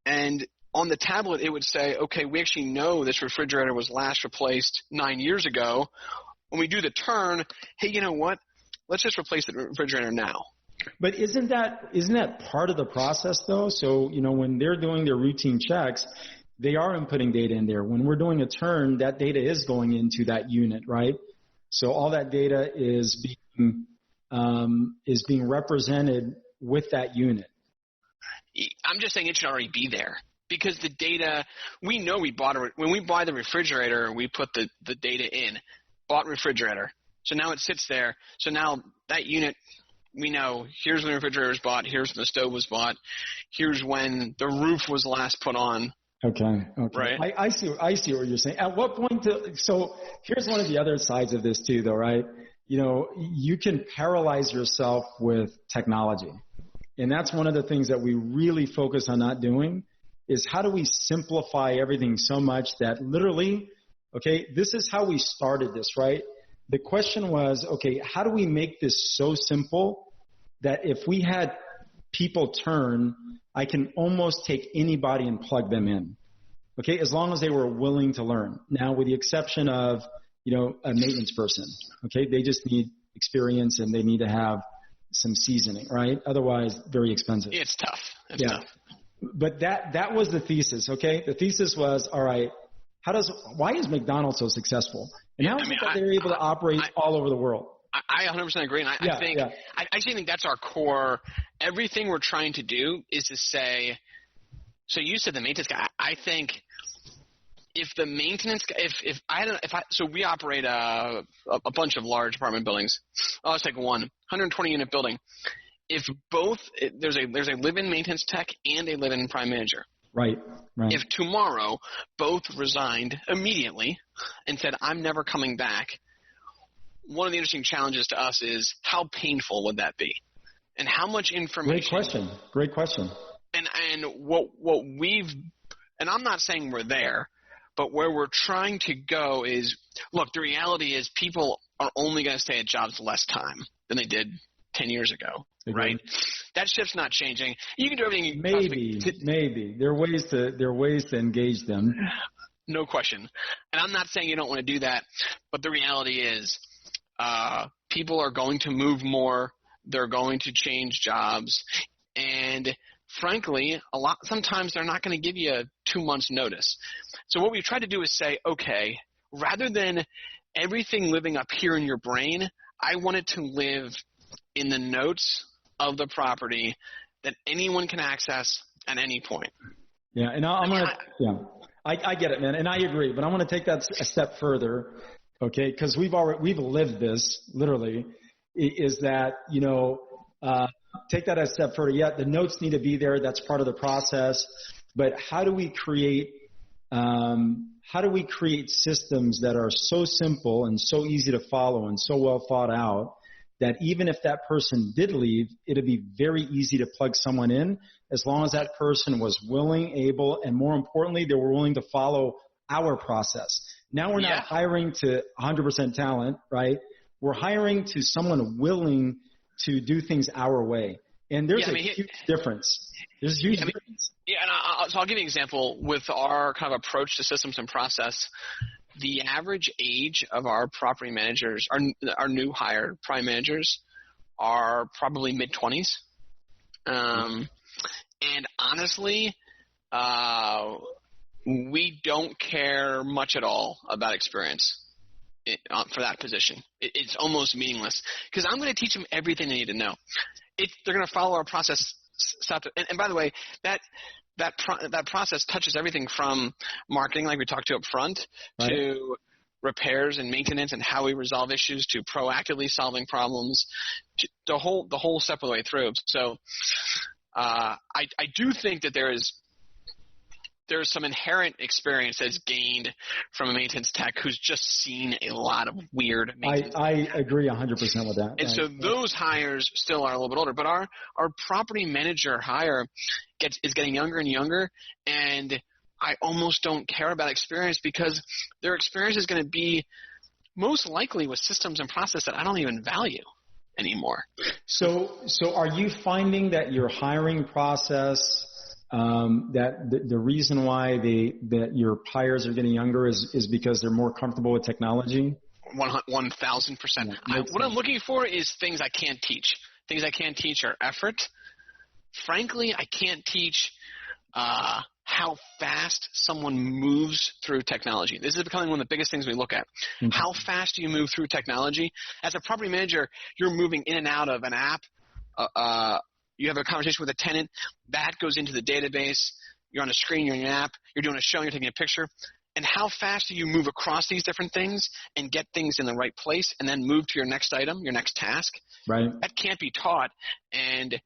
and on the tablet it would say, okay, we actually know this refrigerator was last replaced 9 years ago. When we do the turn, hey, you know what? Let's just replace the refrigerator now. But isn't that part of the process though? So, when they're doing their routine checks, they are inputting data in there. When we're doing a turn, that data is going into that unit, right? So all that data is being represented with that unit. I'm just saying it should already be there because the data, we know when we buy the refrigerator, we put the data in, bought refrigerator. So now it sits there. So now that unit, we know here's when the refrigerator was bought, here's when the stove was bought, here's when the roof was last put on. Okay. Right. I see what you're saying. At what point so here's one of the other sides of this too though, right? You can paralyze yourself with technology. And that's one of the things that we really focus on not doing is how do we simplify everything so much that literally, okay, this is how we started this, right? The question was, okay, how do we make this so simple that if we had people turn, I can almost take anybody and plug them in, okay, as long as they were willing to learn. Now, with the exception of, a maintenance person, okay, they just need experience and they need to have some seasoning, right? Otherwise, very expensive. It's tough. It's tough. But that was the thesis, okay? The thesis was, all right, why is McDonald's so successful? And how is it that they're able to operate all over the world? I 100% agree, and I actually think that's our core. Everything we're trying to do is to say. So you said the maintenance guy. I think if the maintenance, so we operate a bunch of large apartment buildings. Let's take 120 unit building. If both there's a live-in maintenance tech and a live-in prime manager. Right. If tomorrow both resigned immediately and said, I'm never coming back, one of the interesting challenges to us is how painful would that be? And how much information. Great question. And what we've – and I'm not saying we're there, but where we're trying to go is – look, the reality is people are only going to stay at jobs less time than they did 10 years ago. Right, that shift's not changing. You can do everything. Maybe there are ways to engage them. No question, and I'm not saying you don't want to do that, but the reality is, people are going to move more. They're going to change jobs, and frankly, sometimes they're not going to give you 2 months' notice. So what we try to do is say, okay, rather than everything living up here in your brain, I want it to live in the notes of the property that anyone can access at any point. Yeah, and I get it, man, and I agree, but I want to take that a step further, okay? Because we've lived this literally. Is that take that a step further? Yeah, the notes need to be there. That's part of the process. But how do we create systems that are so simple and so easy to follow and so well thought out that even if that person did leave, it'd be very easy to plug someone in as long as that person was willing, able, and more importantly, they were willing to follow our process. Now we're not hiring to 100% talent, right? We're hiring to someone willing to do things our way. And there's huge difference. There's a huge difference. Yeah, and so I'll give you an example with our kind of approach to systems and process. The average age of our property managers, our new hired prime managers, are probably mid-20s. And honestly, we don't care much at all about experience for that position. It's almost meaningless because I'm going to teach them everything they need to know. They're going to follow our process stop to, and by the way, that process touches everything from marketing, like we talked to up front, right, to repairs and maintenance and how we resolve issues, to proactively solving problems, to the whole step of the way through. So I do think that there's some inherent experience that's gained from a maintenance tech who's just seen a lot of weird maintenance. I agree 100% with that. And right. so those hires still are a little bit older, but our property manager hire is getting younger and younger, and I almost don't care about experience because their experience is going to be most likely with systems and process that I don't even value anymore. So are you finding that your hiring process, that the reason why that your hires are getting younger is because they're more comfortable with technology? 1,000%. What I'm looking for is things I can't teach. Things I can't teach are effort. Frankly, I can't teach how fast someone moves through technology. This is becoming one of the biggest things we look at. Mm-hmm. How fast do you move through technology? As a property manager, you're moving in and out of an app. You have a conversation with a tenant. That goes into the database. You're on a screen. You're in an app. You're doing a show. You're taking a picture. And how fast do you move across these different things and get things in the right place and then move to your next item, your next task? Right. That can't be taught. And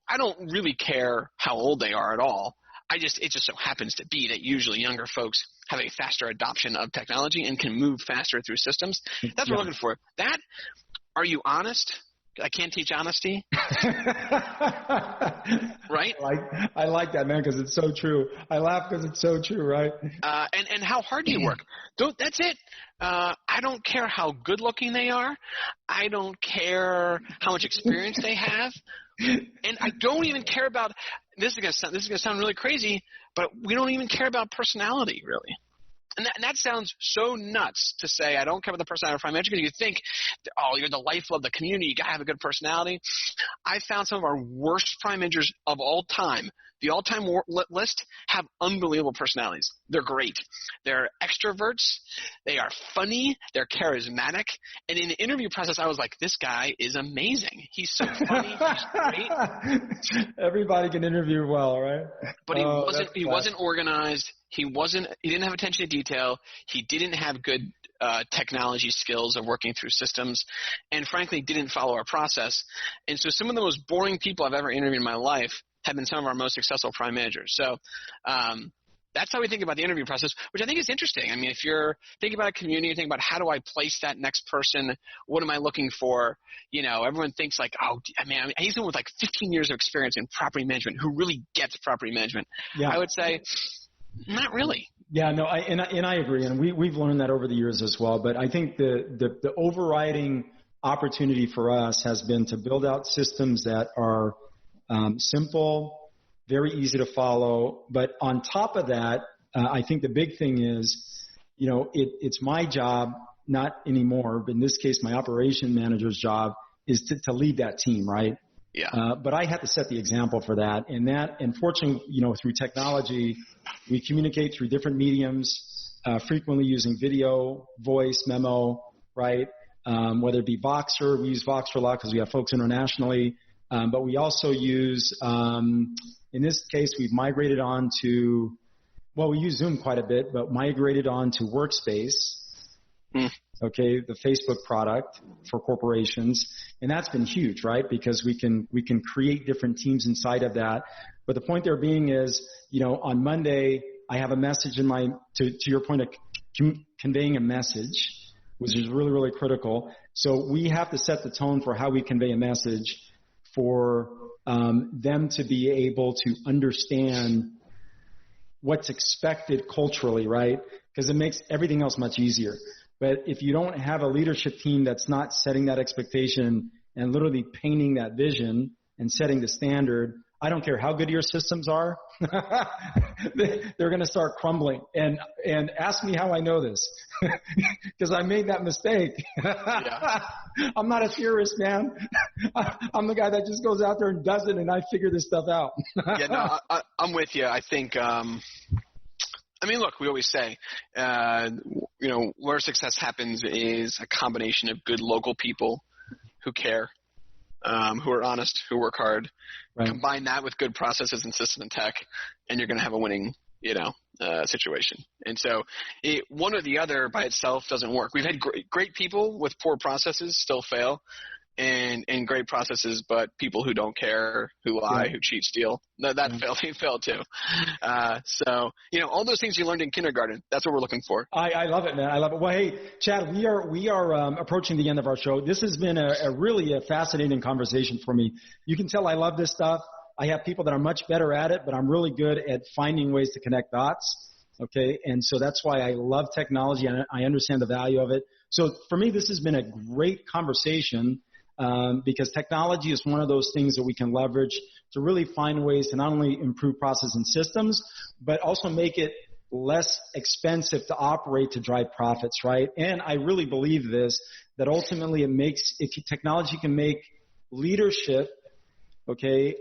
I don't really care how old they are at all. It just so happens to be that usually younger folks have a faster adoption of technology and can move faster through systems. That's what we're looking for. Are you honest? I can't teach honesty. Right? I like that, man, because it's so true. I laugh because it's so true, right? And how hard do you work? That's it. I don't care how good looking they are. I don't care how much experience they have. And I don't even care about – this is going to sound really crazy, but we don't even care about personality, really. And that sounds so nuts to say I don't care about the personality of prime manager because you think, oh, you're the lifeblood of the community. You got to have a good personality. I found some of our worst prime managers of all time. The all-time list have unbelievable personalities. They're great. They're extroverts. They are funny. They're charismatic. And in the interview process, I was like, this guy is amazing. He's so funny. He's great. Everybody can interview well, right? But he wasn't organized. He didn't have attention to detail. He didn't have good technology skills of working through systems, and frankly didn't follow our process. And so some of the most boring people I've ever interviewed in my life have been some of our most successful prime managers. So that's how we think about the interview process, which I think is interesting. I mean, if you're thinking about a community, think about how do I place that next person? What am I looking for? Everyone thinks like, oh, I mean, he's someone with like 15 years of experience in property management who really gets property management. Yeah. I would say not really. Yeah, no, I agree, and we've learned that over the years as well. But I think the overriding opportunity for us has been to build out systems that are simple, very easy to follow. But on top of that, I think the big thing is, it's my job, not anymore, but in this case, my operation manager's job is to lead that team, right? Yeah. But I have to set the example for that. And fortunately, through technology, we communicate through different mediums, frequently using video, voice, memo, right? Whether it be Voxer, we use Voxer a lot because we have folks internationally. But we also use, in this case, we've migrated on to, we use Zoom quite a bit, but migrated on to Workspace. Okay, the Facebook product for corporations, and that's been huge, right? Because we can create different teams inside of that. But the point there being is, on Monday I have a message to your point of conveying a message, which is really, really critical. So we have to set the tone for how we convey a message for them to be able to understand what's expected culturally, right? Because it makes everything else much easier. But if you don't have a leadership team that's not setting that expectation and literally painting that vision and setting the standard, I don't care how good your systems are, they're going to start crumbling. And ask me how I know this, because I made that mistake. Yeah. I'm not a theorist, man. I'm the guy that just goes out there and does it, and I figure this stuff out. Yeah, no, I'm with you. I think look, we always say, where success happens is a combination of good local people who care, who are honest, who work hard. Right. Combine that with good processes and system and tech, and you're going to have a winning, situation. And so one or the other by itself doesn't work. We've had great people with poor processes still fail, and great processes, but people who don't care, who lie, who cheat, steal, they fail too. So, all those things you learned in kindergarten, that's what we're looking for. I love it, man. I love it. Well, hey, Chad, we are approaching the end of our show. This has been a really fascinating conversation for me. You can tell I love this stuff. I have people that are much better at it, but I'm really good at finding ways to connect dots. Okay. And so that's why I love technology and I understand the value of it. So for me, this has been a great conversation. Because technology is one of those things that we can leverage to really find ways to not only improve process and systems, but also make it less expensive to operate to drive profits, right? And I really believe this, that ultimately technology can make leadership,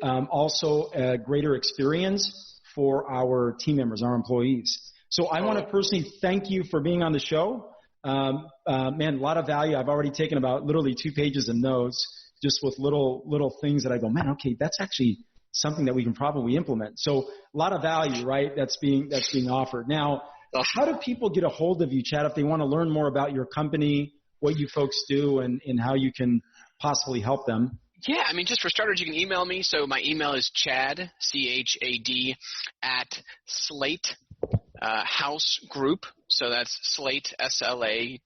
also a greater experience for our team members, our employees. So I want to personally thank you for being on the show. Man, a lot of value. I've already taken about literally 2 pages of notes just with little things that I go, man, okay, that's actually something that we can probably implement. So a lot of value, right? That's being offered. Now, how do people get a hold of you, Chad, if they want to learn more about your company, what you folks do, and how you can possibly help them? Yeah, just for starters, you can email me. So my email is Chad, CHAD, at SlateHouse Group. So that's Slate, SLATE,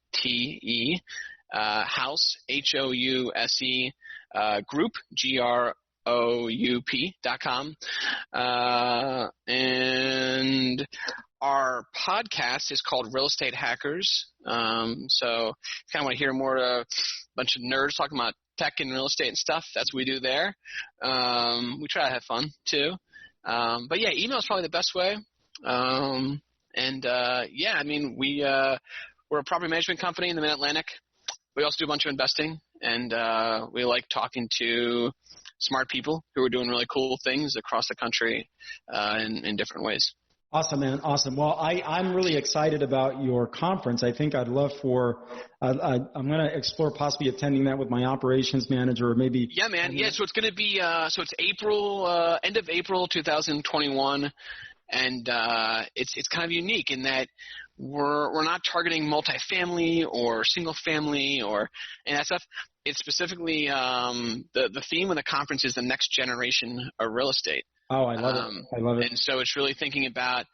House, HOUSE, Group, GROUP.com. And our podcast is called Real Estate Hackers. So if you kind of want to hear more a bunch of nerds talking about tech and real estate and stuff, that's what we do there. We try to have fun too. But yeah, email is probably the best way. We're a property management company in the Mid-Atlantic. We also do a bunch of investing, and we like talking to smart people who are doing really cool things across the country in different ways. Awesome, man. Awesome. Well, I'm really excited about your conference. I think I'd love I'm going to explore possibly attending that with my operations manager or maybe. Yeah, man. Yeah. So it's going to be, it's April, end of April, 2021. And it's kind of unique in that we're not targeting multifamily or single family and that stuff. It's specifically the theme of the conference is the next generation of real estate. Oh, I love it. I love it. And so it's really thinking about,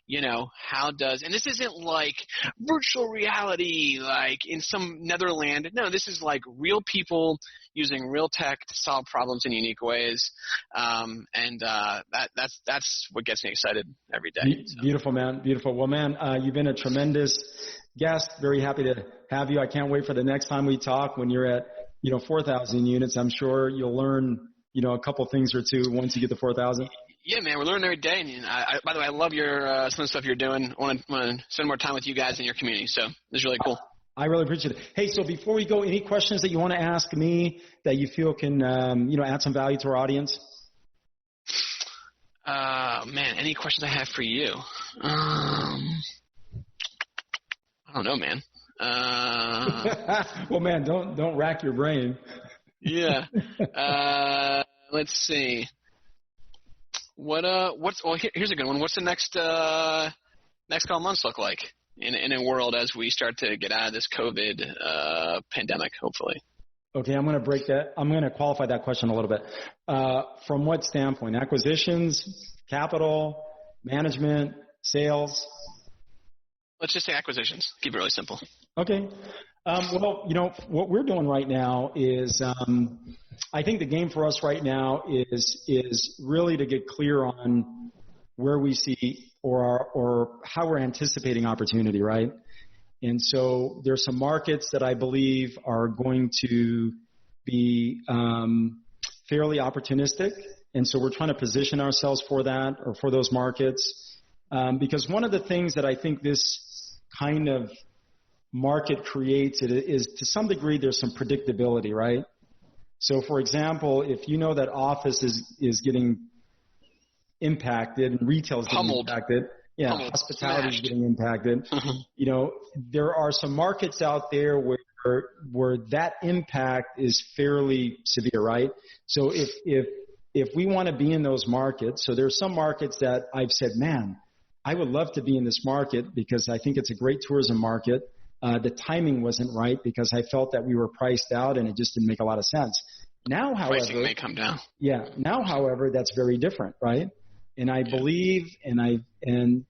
and this isn't like virtual reality, like in some Netherland. No, this is like real people using real tech to solve problems in unique ways. That's what gets me excited every day. So. Beautiful, man. Beautiful. Well, man, you've been a tremendous guest. Very happy to have you. I can't wait for the next time we talk when you're at, 4,000 units. I'm sure you'll learn a couple things or two once you get to 4,000? Yeah, man, we're learning every day. And by the way, I love your some of the stuff you're doing. I want to spend more time with you guys in your community. So this is really cool. I really appreciate it. Hey, so before we go, any questions that you want to ask me that you feel can, add some value to our audience? Man, any questions I have for you? I don't know, man. Well, man, don't rack your brain. Yeah. Let's see. Here's a good one. What's the next couple months look like in a world as we start to get out of this COVID pandemic, hopefully? Okay, I'm going to qualify that question a little bit. From what standpoint? Acquisitions, capital, management, sales? Let's just say acquisitions. Keep it really simple. Okay. Well, what we're doing right now is, I think the game for us right now is really to get clear on where we see or how we're anticipating opportunity, right? And so there's some markets that I believe are going to be fairly opportunistic, and so we're trying to position ourselves for that or for those markets, because one of the things that I think this kind of market creates it is to some degree there's some predictability, right? So for example, if you know that office is getting impacted and retail is getting impacted, hospitality is getting impacted, there are some markets out there where where that impact is fairly severe, right? So if we want to be in those markets, so there's some markets that I've said, man, I would love to be in this market because I think it's a great tourism market. The timing wasn't right because I felt that we were priced out and it just didn't make a lot of sense. Now, however, pricing may come down. Yeah. Now, however, that's very different, right? And I believe, and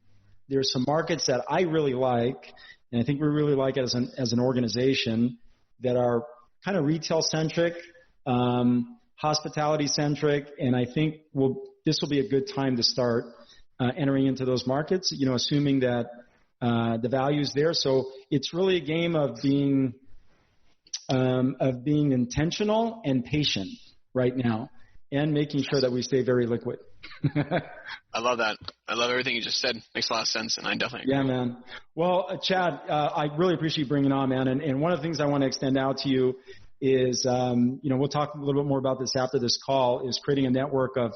there's some markets that I really like, and I think we really like it as an organization, that are kind of retail centric, hospitality centric, and I think this will be a good time to start entering into those markets. Assuming that the value is there. So it's really a game of being intentional and patient right now, and making sure that we stay very liquid. I love that. I love everything you just said. Makes a lot of sense, and I definitely agree. Yeah, man. Well, Chad, I really appreciate you bringing on, man. And one of the things I want to extend out to you is, we'll talk a little bit more about this after this call, is creating a network of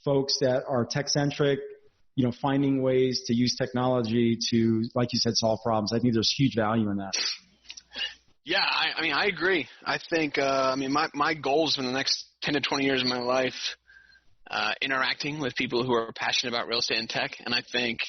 folks that are tech-centric, finding ways to use technology to, like you said, solve problems. I think there's huge value in that. Yeah, I agree. I think, my goals in the next 10 to 20 years of my life, interacting with people who are passionate about real estate and tech. And I think,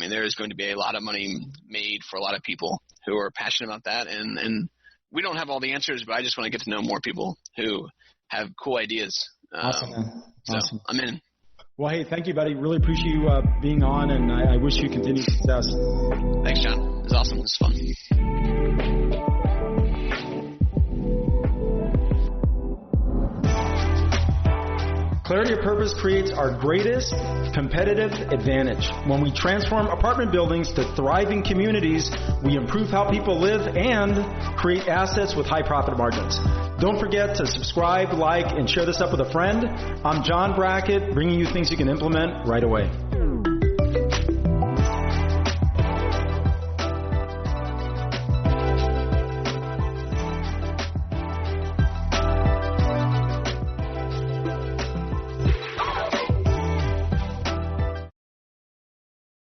there is going to be a lot of money made for a lot of people who are passionate about that. And we don't have all the answers, but I just want to get to know more people who have cool ideas. Awesome, man. Awesome. So I'm in. Well, hey, thank you, buddy. Really appreciate you being on, and I wish you continued success. Thanks, John. It was awesome. It was fun. Clarity of purpose creates our greatest competitive advantage. When we transform apartment buildings to thriving communities, we improve how people live and create assets with high profit margins. Don't forget to subscribe, like, and share this up with a friend. I'm John Brackett, bringing you things you can implement right away.